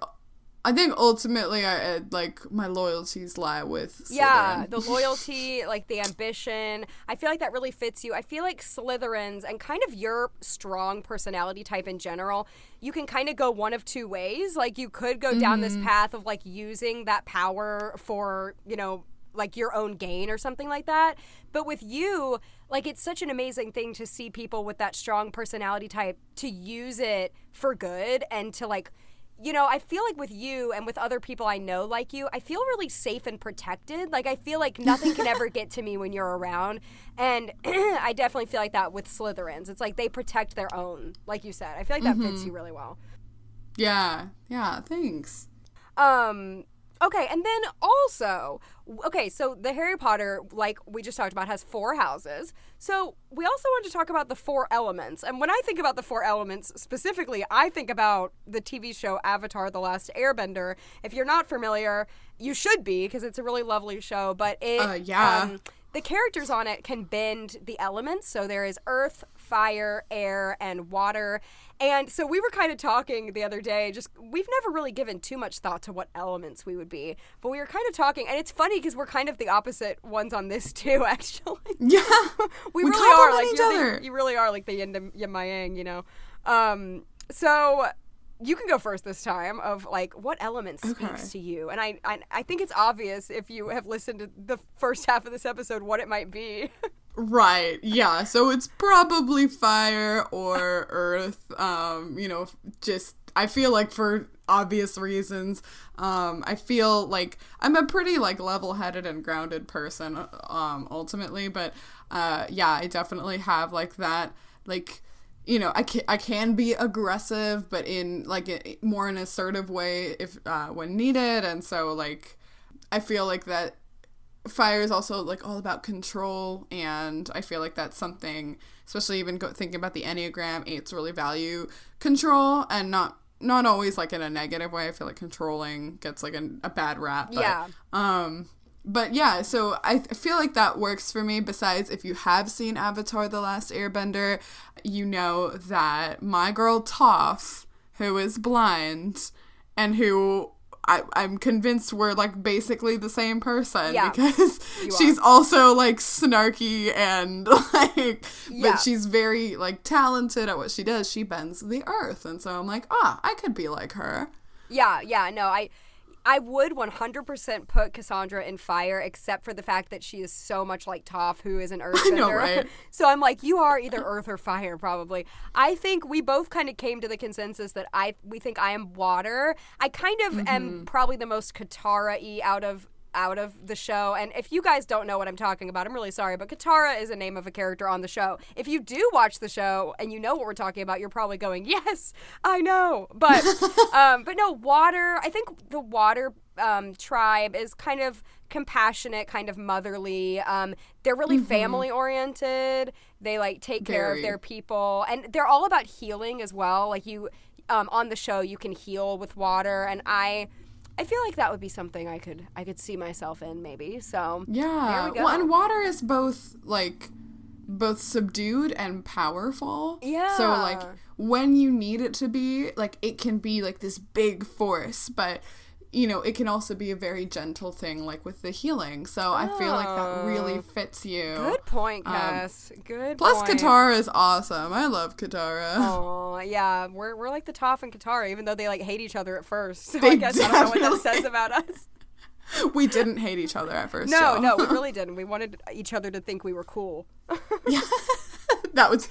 ultimately I like, my loyalties lie with Slytherin. Yeah, the loyalty, like, the ambition. I feel like that really fits you. I feel like Slytherins and kind of your strong personality type in general, you can kind of go one of two ways. Like, you could go down this path of, like, using that power for, you know, like, your own gain or something like that. But with you, like, it's such an amazing thing to see people with that strong personality type to use it for good and to, like, you know, I feel like with you and with other people I know like you, I feel really safe and protected. Like, I feel like nothing can ever get to me when you're around. And I definitely feel like that with Slytherins. It's like they protect their own, like you said. I feel like that fits you really well. Yeah, thanks. Okay, and then also, so the Harry Potter, like we just talked about, has 4 houses. So we also want to talk about the 4 elements. And when I think about the 4 elements specifically, I think about the TV show Avatar: The Last Airbender. If you're not familiar, you should be, because it's a really lovely show. But it the characters on it can bend the elements. So there is earth, fire, air, and water. And so we were kind of talking the other day, we've never really given too much thought to what elements we would be, but we were kind of talking, and it's funny because we're kind of the opposite ones on this too, actually. Yeah. we really are. Like, each other. You really are like the yin to yang, you know? So you can go first this time of like what element speaks to you. And I think it's obvious if you have listened to the first half of this episode what it might be. Right, yeah. So it's probably fire or earth. You know, just I feel like for obvious reasons, I feel like I'm a pretty like level-headed and grounded person ultimately, but yeah, I definitely have like that like, you know, I can be aggressive, but in like more an assertive way if when needed. And so like I feel like that fire is also like all about control, and I feel like that's something, especially even thinking about the Enneagram, 8s really value control, and not always like in a negative way. I feel like controlling gets like a bad rap. But, yeah. But yeah, so I feel like that works for me. Besides, if you have seen Avatar: The Last Airbender, you know that my girl Toph, who is blind and who I'm convinced we're like basically the same person, because she's also like snarky and like, but she's very like talented at what she does. She bends the earth. And so I'm like, I could be like her. Yeah, no, I would 100% put Cassandra in fire, except for the fact that she is so much like Toph, who is an earthbender. I know, right? So I'm like, you are either earth or fire, probably. I think we both kind of came to the consensus that we think I am water. I kind of am probably the most Katara-y out of the show. And if you guys don't know what I'm talking about, I'm really sorry, but Katara is a name of a character on the show. If you do watch the show and you know what we're talking about, you're probably going, yes, I know. But but no, water, I think the water tribe is kind of compassionate, kind of motherly. They're really family oriented. They like take care of their people, and they're all about healing as well. Like you on the show you can heal with water, and I feel like that would be something I could see myself in, maybe. So yeah, there we go. Well, and water is both subdued and powerful. Yeah. So like when you need it to be, like it can be like this big force, but you know, it can also be a very gentle thing, like with the healing. So I feel like that really fits you. Good point, Cass. Good plus point. Katara is awesome. I love Katara. Oh, yeah. We're like the Toph and Katara, even though they like hate each other at first. So They I guess I don't know what that says about us. We didn't hate each other at first. No, y'all. no, we really didn't. We wanted each other to think we were cool. Yeah. That was,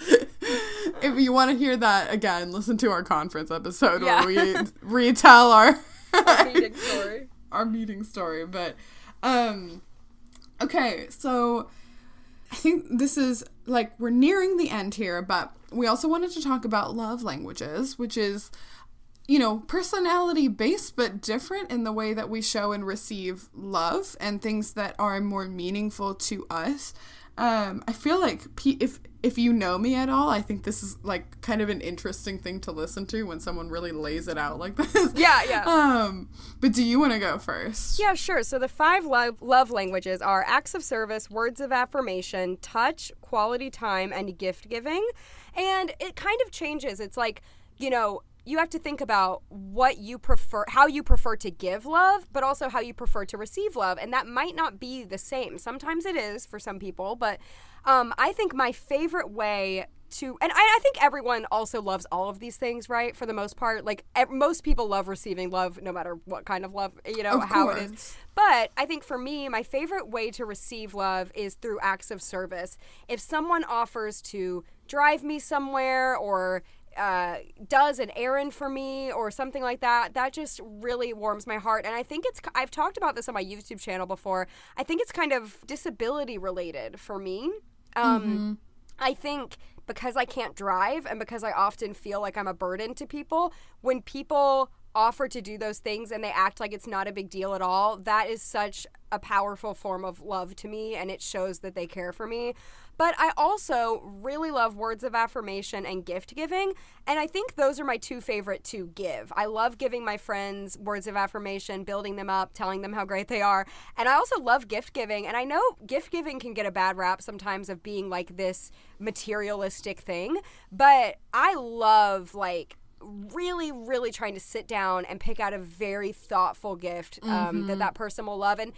if you want to hear that again, listen to our conference episode where we retell our meeting story. But okay, so I think this is like we're nearing the end here, but we also wanted to talk about love languages, which is, you know, personality based but different in the way that we show and receive love and things that are more meaningful to us. I feel like if you know me at all, I think this is like kind of an interesting thing to listen to when someone really lays it out like this. Yeah. But do you want to go first? Yeah, sure. So the 5 love languages are acts of service, words of affirmation, touch, quality time, and gift giving. And it kind of changes. It's like, you know, you have to think about what you prefer, how you prefer to give love, but also how you prefer to receive love. And that might not be the same. Sometimes it is for some people, but I think my favorite way to, and I think everyone also loves all of these things, right? For the most part, like most people love receiving love, no matter what kind of love, you know, how it is. But I think for me, my favorite way to receive love is through acts of service. If someone offers to drive me somewhere or does an errand for me or something like that, that just really warms my heart. And I think I've talked about this on my YouTube channel before. I think it's kind of disability related for me. I think because I can't drive and because I often feel like I'm a burden to people, when people offer to do those things and they act like it's not a big deal at all, that is such a powerful form of love to me, and it shows that they care for me. But I also really love words of affirmation and gift giving, and I think those are my two favorite to give. I love giving my friends words of affirmation, building them up, telling them how great they are, and I also love gift giving, and I know gift giving can get a bad rap sometimes of being like this materialistic thing, but I love like really, really trying to sit down and pick out a very thoughtful gift that person will love. And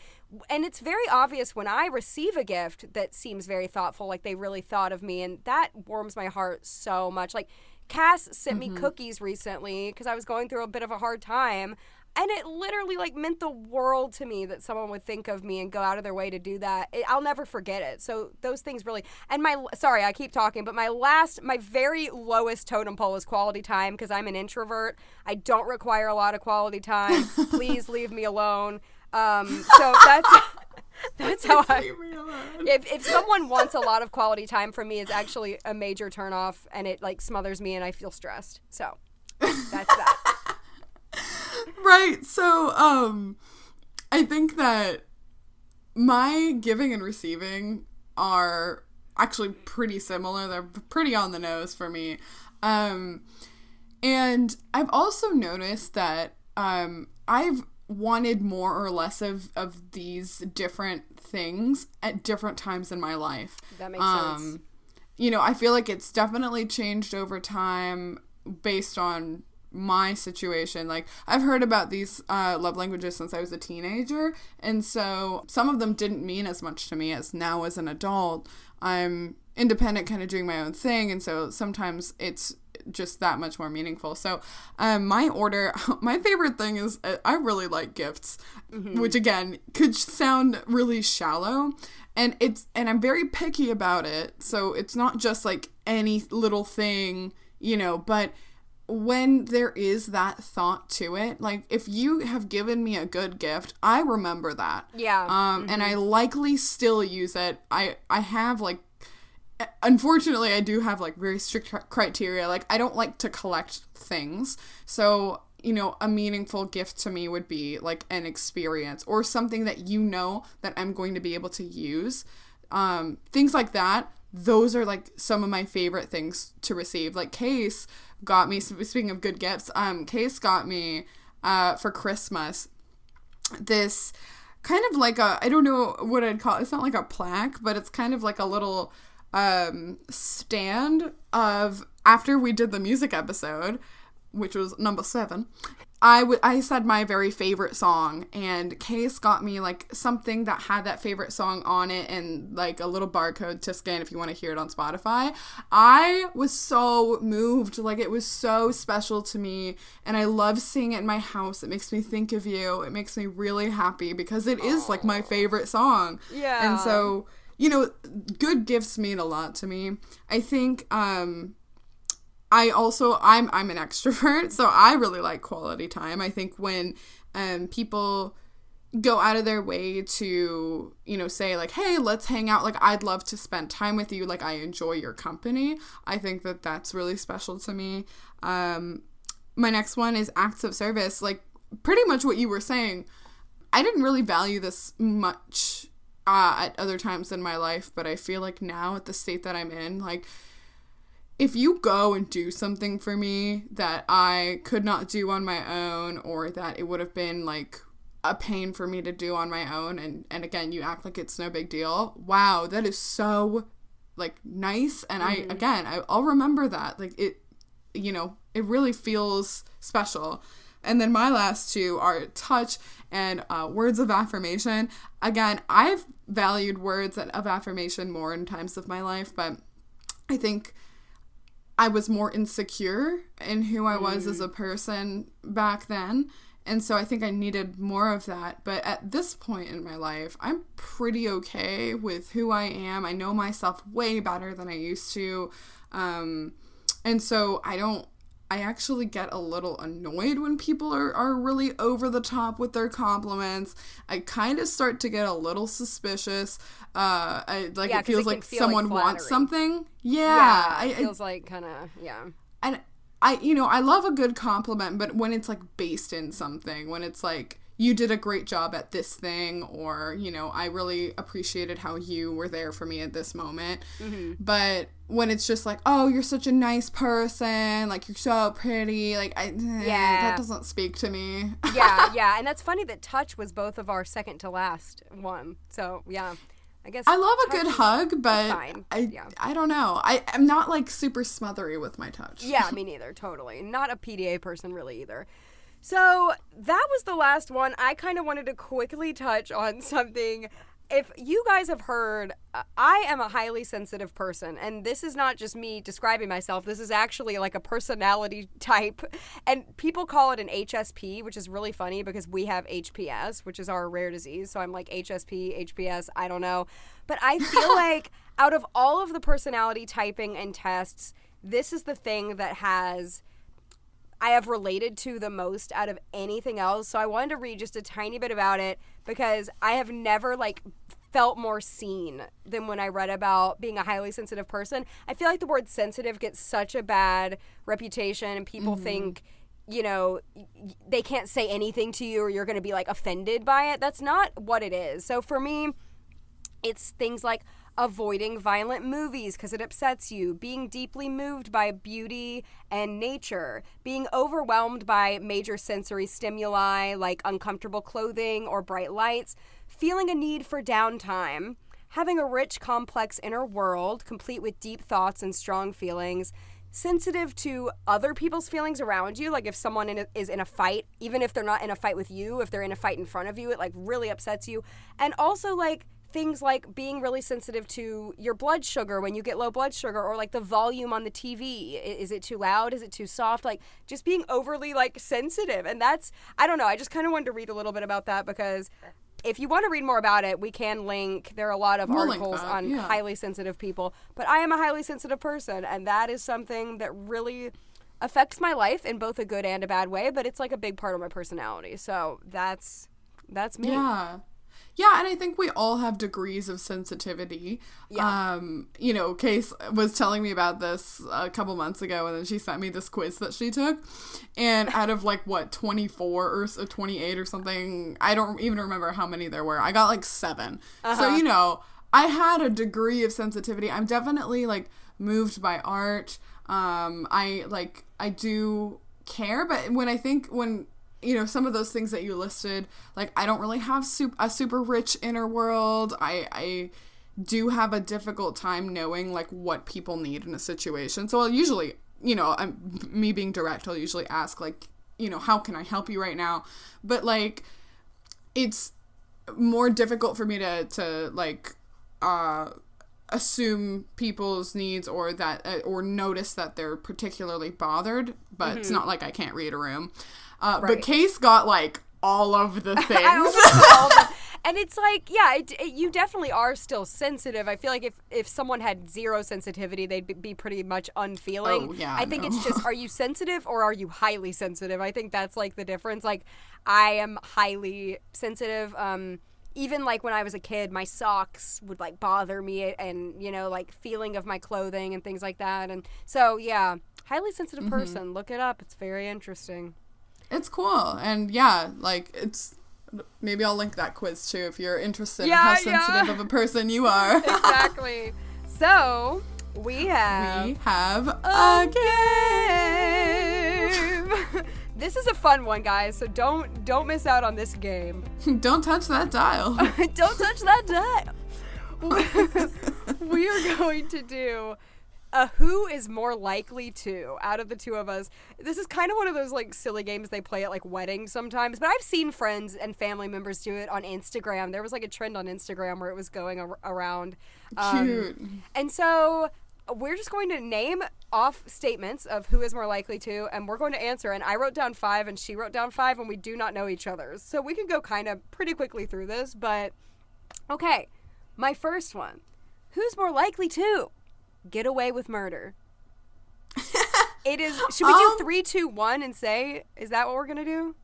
it's very obvious when I receive a gift that seems very thoughtful, like they really thought of me, and that warms my heart so much. Like Cass sent me cookies recently because I was going through a bit of a hard time, and it literally like meant the world to me that someone would think of me and go out of their way to do that. I'll never forget it. So those things really, and sorry, I keep talking, but my very lowest totem pole is quality time because I'm an introvert. I don't require a lot of quality time. Please leave me alone. So that's how if someone wants a lot of quality time from me, it's actually a major turnoff, and it like smothers me and I feel stressed. So that's that. Right. So, I think that my giving and receiving are actually pretty similar. They're pretty on the nose for me. And I've also noticed that, I've wanted more or less of these different things at different times in my life. That makes sense. You know, I feel like it's definitely changed over time based on my situation. Like, I've heard about these love languages since I was a teenager, and so some of them didn't mean as much to me as now as an adult. I'm independent, kind of doing my own thing, and so sometimes it's just that much more meaningful. So my favorite thing is I really like gifts, which again could sound really shallow, and I'm very picky about it, so it's not just like any little thing, you know, but when there is that thought to it, like if you have given me a good gift, I remember that. Yeah. And I likely still use it. I have like, unfortunately, I do have like very strict criteria. Like, I don't like to collect things. So, you know, a meaningful gift to me would be like an experience or something that you know that I'm going to be able to use. Things like that. Those are like some of my favorite things to receive. Like Case got me, speaking of good gifts, Case got me for Christmas this kind of like I don't know what I'd call it. It's not like a plaque, but it's kind of like a little stand of after we did the music episode, which was number 7. I said my very favorite song, and Case got me like something that had that favorite song on it and like a little barcode to scan if you want to hear it on Spotify. I was so moved. Like, it was so special to me, and I love seeing it in my house. It makes me think of you. It makes me really happy because it is like my favorite song. Yeah. And so, you know, good gifts mean a lot to me. I think I'm an extrovert, so I really like quality time. I think when people go out of their way to, you know, say like, hey, let's hang out, like, I'd love to spend time with you, like, I enjoy your company, I think that that's really special to me. My next one is acts of service. Like, pretty much what you were saying. I didn't really value this much at other times in my life, but I feel like now at the state that I'm in, like, if you go and do something for me that I could not do on my own, or that it would have been like a pain for me to do on my own, and again, you act like it's no big deal, wow, that is so like nice. And I'll remember that. Like, it, you know, it really feels special. And then my last two are touch and words of affirmation. Again, I've valued words of affirmation more in times of my life, but I think I was more insecure in who I was as a person back then. And so I think I needed more of that. But at this point in my life, I'm pretty okay with who I am. I know myself way better than I used to. And so I actually get a little annoyed when people are really over the top with their compliments. I kind of start to get a little suspicious. It feels like someone wants something. Yeah. It feels like kind of, yeah. And I love a good compliment, but when it's like based in something, when it's like, you did a great job at this thing, or, I really appreciated how you were there for me at this moment. Mm-hmm. But when it's just like, oh, you're such a nice person, like, you're so pretty, like, that doesn't speak to me. Yeah. And that's funny that touch was both of our second to last one. So, yeah. I guess I love a good hug, but fine. I don't know. I'm not, like, super smothery with my touch. Yeah, me neither, totally. Not a PDA person, really, either. So that was the last one. I kind of wanted to quickly touch on something. If you guys have heard, I am a highly sensitive person, and this is not just me describing myself. This is actually like a personality type, and people call it an HSP, which is really funny because we have HPS, which is our rare disease. So I'm like HSP, HPS, I don't know. But I feel like out of all of the personality typing and tests, this is the thing that I have related to the most out of anything else. So I wanted to read just a tiny bit about it because I have never felt more seen than when I read about being a highly sensitive person. I feel like the word sensitive gets such a bad reputation, and people think, they can't say anything to you or you're going to be offended by it. That's not what it is. So for me, it's things like avoiding violent movies because it upsets you, being deeply moved by beauty and nature, being overwhelmed by major sensory stimuli like uncomfortable clothing or bright lights, feeling a need for downtime, having a rich, complex inner world, complete with deep thoughts and strong feelings, sensitive to other people's feelings around you, like if someone is in a fight, even if they're not in a fight with you, if they're in a fight in front of you, it really upsets you, and also things like being really sensitive to your blood sugar when you get low blood sugar, or the volume on the TV. Is it too loud? Is it too soft? Just being overly sensitive. And that's, I don't know, I just kind of wanted to read a little bit about that because if you want to read more about it, we can link. There are a lot of articles on highly sensitive people, but I am a highly sensitive person, and that is something that really affects my life in both a good and a bad way, but it's a big part of my personality. So that's me. Yeah, and I think we all have degrees of sensitivity. Yeah. Case was telling me about this a couple months ago, and then she sent me this quiz that she took. And out of 24 or 28 or something, I don't even remember how many there were. I got 7. Uh-huh. So, I had a degree of sensitivity. I'm definitely moved by art. I do care, but when some of those things that you listed, I don't really have a super rich inner world. I do have a difficult time knowing, what people need in a situation. So I'll usually, me being direct, I'll usually ask, how can I help you right now? But, it's more difficult for me to assume people's needs or that, or notice that they're particularly bothered, but it's not like I can't read a room. Right. But Case got, all of the things. And it's you definitely are still sensitive. I feel like if someone had zero sensitivity, they'd be pretty much unfeeling. Oh, yeah, I think it's just, are you sensitive or are you highly sensitive? I think that's, the difference. I am highly sensitive. Even, when I was a kid, my socks would, bother me and, feeling of my clothing and things like that. And so, yeah, highly sensitive person. Look it up. It's very interesting. It's cool. And yeah, it's, maybe I'll link that quiz too if you're interested in how sensitive of a person you are. Exactly. So, we have a game. This is a fun one, guys, so don't miss out on this game. Don't touch that dial. Don't touch that dial. We are going to do who is more likely to out of the two of us. This is kind of one of those silly games they play at weddings sometimes, but I've seen friends and family members do it on Instagram. There was a trend on Instagram where it was going around. Cute. And so we're just going to name off statements of who is more likely to, and we're going to answer. And I wrote down 5 and she wrote down 5, and we do not know each other's. So we can go kind of pretty quickly through this, but okay. My first one. Who's more likely to get away with murder? It is. Should we do 3, 2, 1 and say? Is that what we're gonna do?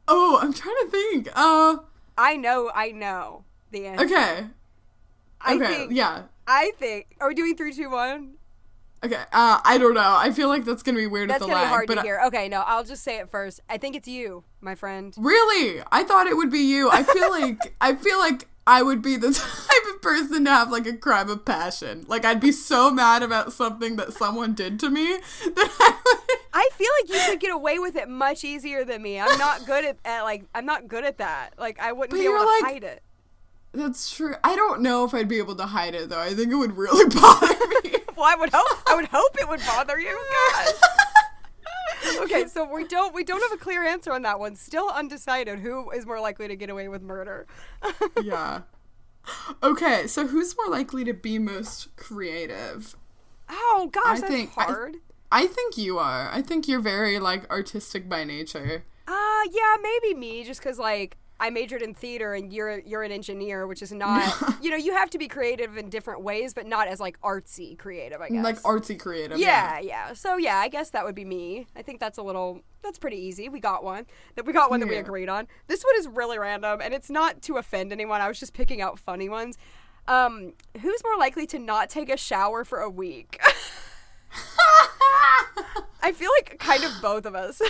Oh, I'm trying to think. I know the answer. Okay. I think. Yeah. I think. Are we doing 3, 2, 1? Okay, I don't know. I feel like that's gonna be weird That's with the gonna lag. be hard but to hear. Okay, no, I'll just say it first. I think it's you, my friend. Really? I thought it would be you. I feel like I would be the type of person to have like a crime of passion. Like I'd be so mad about something that someone did to me that I would. I feel like you could get away with it much easier than me. I'm not good I'm not good at that. Like I wouldn't be able to hide it. That's true. I don't know if I'd be able to hide it though. I think it would really bother me. Well, I would hope it would bother you. Gosh. Okay, so we don't have a clear answer on that one. Still undecided who is more likely to get away with murder. Yeah. Okay, so who's more likely to be most creative? Oh gosh, that's hard. I think you are. I think you're very like artistic by nature. Yeah, maybe me, just because like I majored in theater and you're an engineer, which is not, you have to be creative in different ways, but not as like artsy creative, I guess. Like artsy creative. Yeah. So yeah, I guess that would be me. I think that's pretty easy. We got one that we agreed on. This one is really random and it's not to offend anyone. I was just picking out funny ones. Who's more likely to not take a shower for a week? I feel like kind of both of us.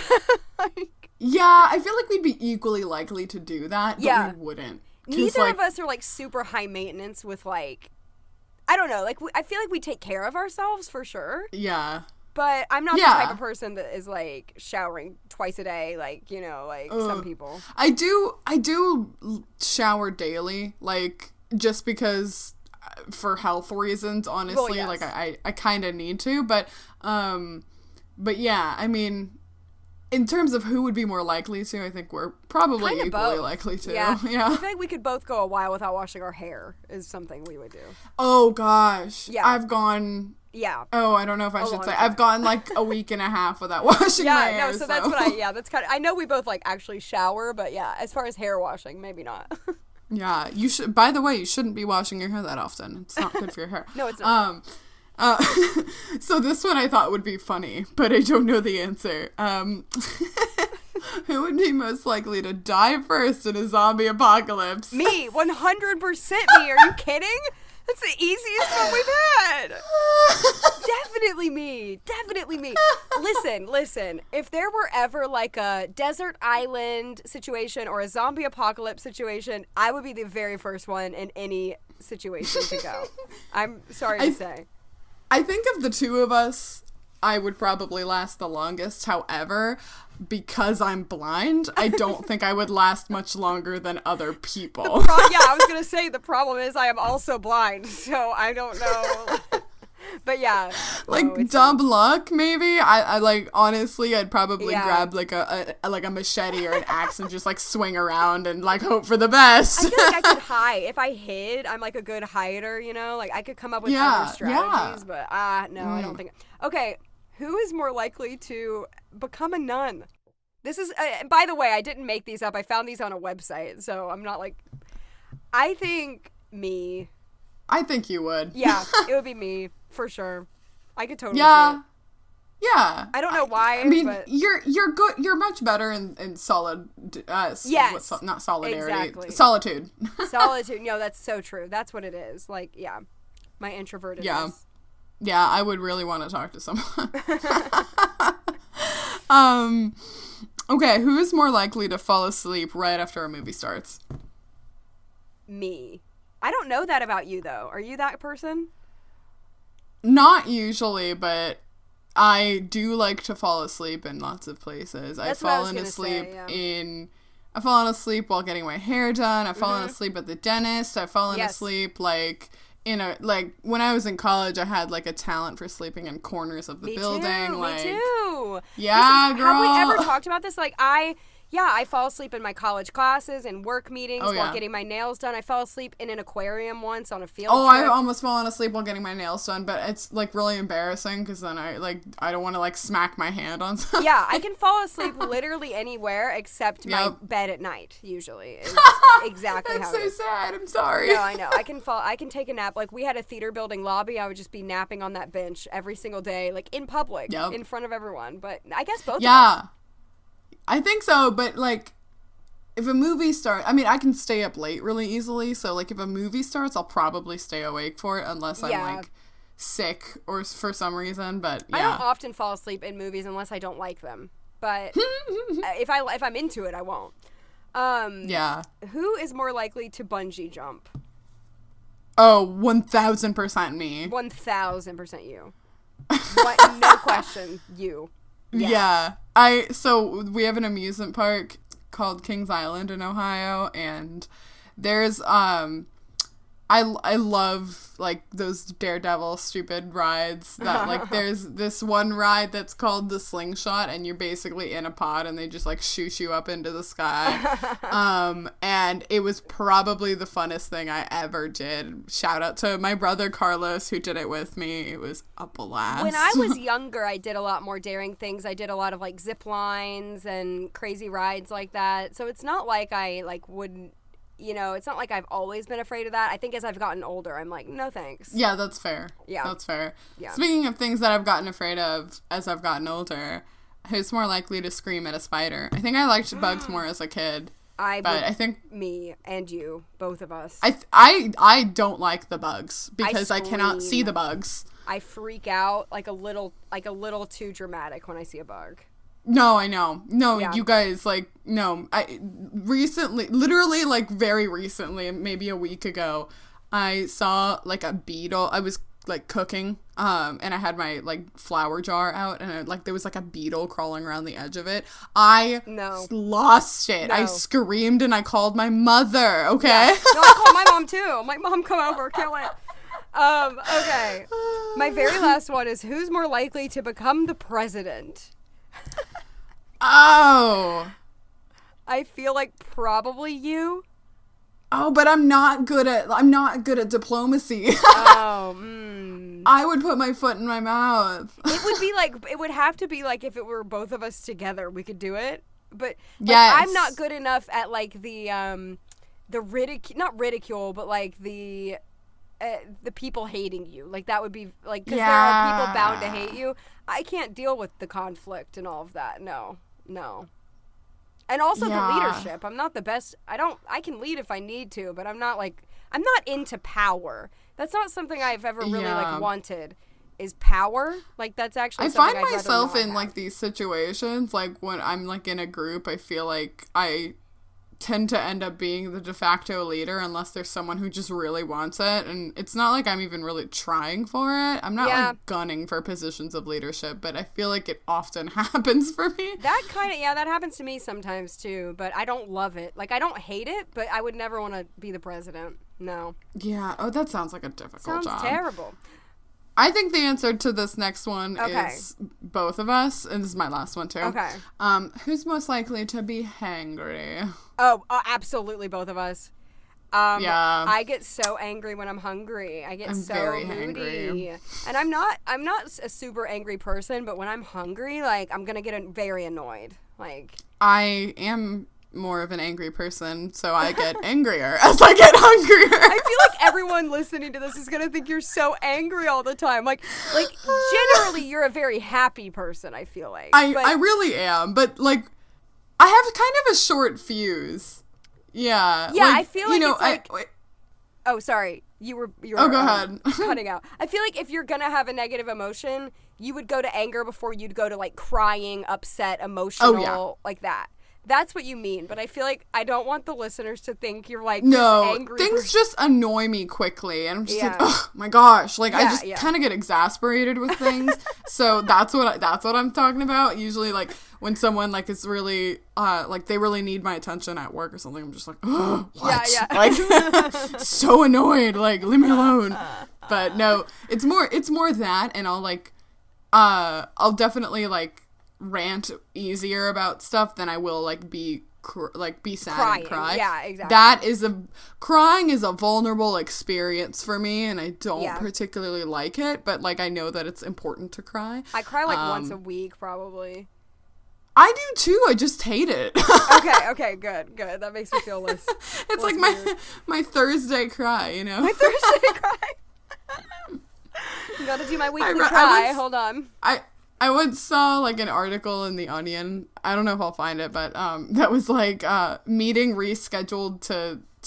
Yeah, I feel like we'd be equally likely to do that, but we wouldn't. Neither of us are like super high maintenance with like, I don't know, like I feel like we take care of ourselves for sure. Yeah. But I'm not the type of person that is like showering twice a day, like, some people. I do shower daily, like just because for health reasons, honestly. Well, yes. Like I kind of need to, but yeah, I mean, in terms of who would be more likely to, I think we're probably equally both. Likely to. Yeah. I feel like we could both go a while without washing our hair is something we would do. Oh gosh. Yeah. I've gone. Yeah. Oh, I don't know if I should say. I've gone like a week and a half without washing my hair. Yeah, no, so that's what that's kind of, I know we both like actually shower, but yeah, as far as hair washing, maybe not. Yeah, you should, by the way, you shouldn't be washing your hair that often. It's not good for your hair. No, it's not. So this one I thought would be funny, but I don't know the answer. Who would be most likely to die first in a zombie apocalypse? Me, 100% me. Are you kidding? That's the easiest one we've had. Definitely me. Listen. If there were ever like a desert island situation or a zombie apocalypse situation, I would be the very first one in any situation to go. I'm sorry to say. I think of the two of us, I would probably last the longest. However, because I'm blind, I don't think I would last much longer than other people. I was going to say the problem is I am also blind, so I don't know. But yeah. Like dumb luck, maybe? I like, honestly, I'd probably grab like a machete or an axe and just like swing around and like hope for the best. I feel like I could hide. If I hid, I'm like a good hider, like I could come up with other strategies, but no, I don't think. Okay, who is more likely to become a nun? This is, by the way, I didn't make these up. I found these on a website, so I'm not like, I think me. I think you would. Yeah, it would be me, for sure. I could totally see it. Yeah. I don't know why. I mean, but you're good. You're much better in solid. Yes. Not solidarity. Exactly. Solitude. Solitude. No, that's so true. That's what it is. Like, yeah, my introvertedness. Yeah. Yeah, I would really want to talk to someone. Okay, who is more likely to fall asleep right after a movie starts? Me. I don't know that about you, though. Are you that person? Not usually, but I do like to fall asleep in lots of places. I've fallen asleep I've fallen asleep while getting my hair done. I've fallen asleep at the dentist. I've fallen asleep like when I was in college, I had like a talent for sleeping in corners of the building. Me too. Yeah, girl. Have we ever talked about this? Like I fall asleep in my college classes and work meetings while getting my nails done. I fell asleep in an aquarium once on a field trip. I've almost fallen asleep while getting my nails done, but it's like really embarrassing because then I don't want to like smack my hand on something. Yeah, I can fall asleep literally anywhere except my bed at night, usually. Is exactly how it is. That's so sad. I'm sorry. No, I know. I can take a nap. Like we had a theater building lobby. I would just be napping on that bench every single day, like in public, in front of everyone. But I guess both of us. I think so, but like if a movie starts, I mean, I can stay up late really easily, so like if a movie starts, I'll probably stay awake for it unless I'm like sick or for some reason, but yeah. I don't often fall asleep in movies unless I don't like them. But if I'm into it, I won't. Yeah. Who is more likely to bungee jump? Oh, 1000% me. 1000% you. What, no question, you. Yeah. So we have an amusement park called Kings Island in Ohio, and there's I love like those Daredevil stupid rides that like there's this one ride that's called the slingshot, and you're basically in a pod and they just like shoot you up into the sky. And it was probably the funnest thing I ever did. Shout out to my brother Carlos who did it with me. It was a blast. When I was younger, I did a lot more daring things. I did a lot of like zip lines and crazy rides like that. So it's not like I like wouldn't, you know, it's not like I've always been afraid of that. I think as I've gotten older, I'm like, no thanks. Yeah, that's fair. Yeah. That's fair. Yeah. Speaking of things that I've gotten afraid of as I've gotten older, who's more likely to scream at a spider? I think I liked bugs more as a kid. I think me and you, both of us. I don't like the bugs because I cannot see the bugs. I freak out like a little too dramatic when I see a bug. No, I know. No, Yeah. You guys, like, no. Literally, like, very recently, maybe a week ago, I saw, like, a beetle. I was, like, cooking, and I had my, like, flour jar out, and, there was, like, a beetle crawling around the edge of it. I lost it. No. I screamed, and I called my mother, okay? Yeah. No, I called my mom, too. I'm like, Mom, come over. Kill it. Okay. My very last one is, who's more likely to become the president? Oh. I feel like probably you. Oh, but I'm not good at diplomacy. Oh. I would put my foot in my mouth. It would have to be like if it were both of us together, we could do it. But like, yes. I'm not good enough at like the not ridicule, but like the people hating you. Like that would be like, because there are people bound to hate you. I can't deal with the conflict and all of that. No. And also the leadership. I'm not the best. I can lead if I need to, but I'm not into power. That's not something I've ever really like wanted, is power. Like that's actually I something find myself in have. like these situations, like when I'm like in a group, I feel like I tend to end up being the de facto leader unless there's someone who just really wants it, and it's not like I'm even really trying for it. I'm not like gunning for positions of leadership, but I feel like it often happens for me. That that happens to me sometimes too, but I don't love it. Like I don't hate it, but I would never want to be the president. No. Yeah. Oh, that sounds like a difficult job. Sounds terrible. I think the answer to this next one is both of us, and this is my last one too. Okay. Who's most likely to be hangry? Oh, absolutely both of us. Yeah. I get so angry when I'm hungry. I'm so very moody. hangry. And I'm not a super angry person, but when I'm hungry, like I'm going to get very annoyed. Like I am more of an angry person, so I get angrier as I get hungrier. I feel like everyone listening to this is gonna think you're so angry all the time. Like generally you're a very happy person, I feel like. I really am, but like I have kind of a short fuse. Yeah. Yeah, like, I feel like it's like oh, sorry. You were go ahead. Cutting out. I feel like if you're gonna have a negative emotion, you would go to anger before you'd go to like crying, upset, emotional, like that. That's what you mean, but I feel like I don't want the listeners to think you're like this angry things person. just annoy me quickly, and I'm just like, oh my gosh, like I just kind of get exasperated with things. So that's what I'm talking about. Usually, like when someone like is really like they really need my attention at work or something, I'm just like, oh, what? Yeah. Like so annoyed, like leave me alone. But no, it's more that, and I'll definitely like rant easier about stuff than I will like be sad crying. And cry. Yeah, exactly. Crying is a vulnerable experience for me, and I don't particularly like it, but like I know that it's important to cry. I cry like once a week probably. I do too. I just hate it. Okay, good. That makes me feel less. It's less like my Thursday cry, you know. My Thursday cry. You gotta do my weekly cry. Hold on. I once saw like an article in The Onion. I don't know if I'll find it, but that was like meeting rescheduled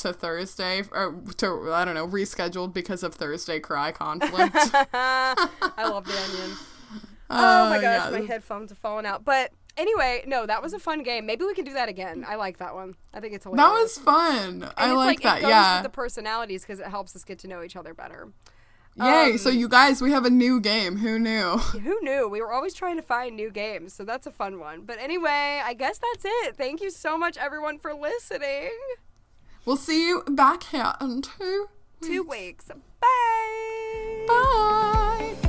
to Thursday, or to, I don't know, rescheduled because of Thursday cry conflict. I love the onion. Oh my gosh, yeah. my headphones are falling out. But anyway, no, that was a fun game. Maybe we can do that again. I like that one. I think it's hilarious. That was fun. And I like that. It goes Yeah. with the personalities because it helps us get to know each other better. Yay! So you guys, we have a new game. Who knew? Who knew? We were always trying to find new games, so that's a fun one. But anyway, I guess that's it. Thank you so much, everyone, for listening. We'll see you back here in 2 weeks. 2 weeks. Bye. Bye.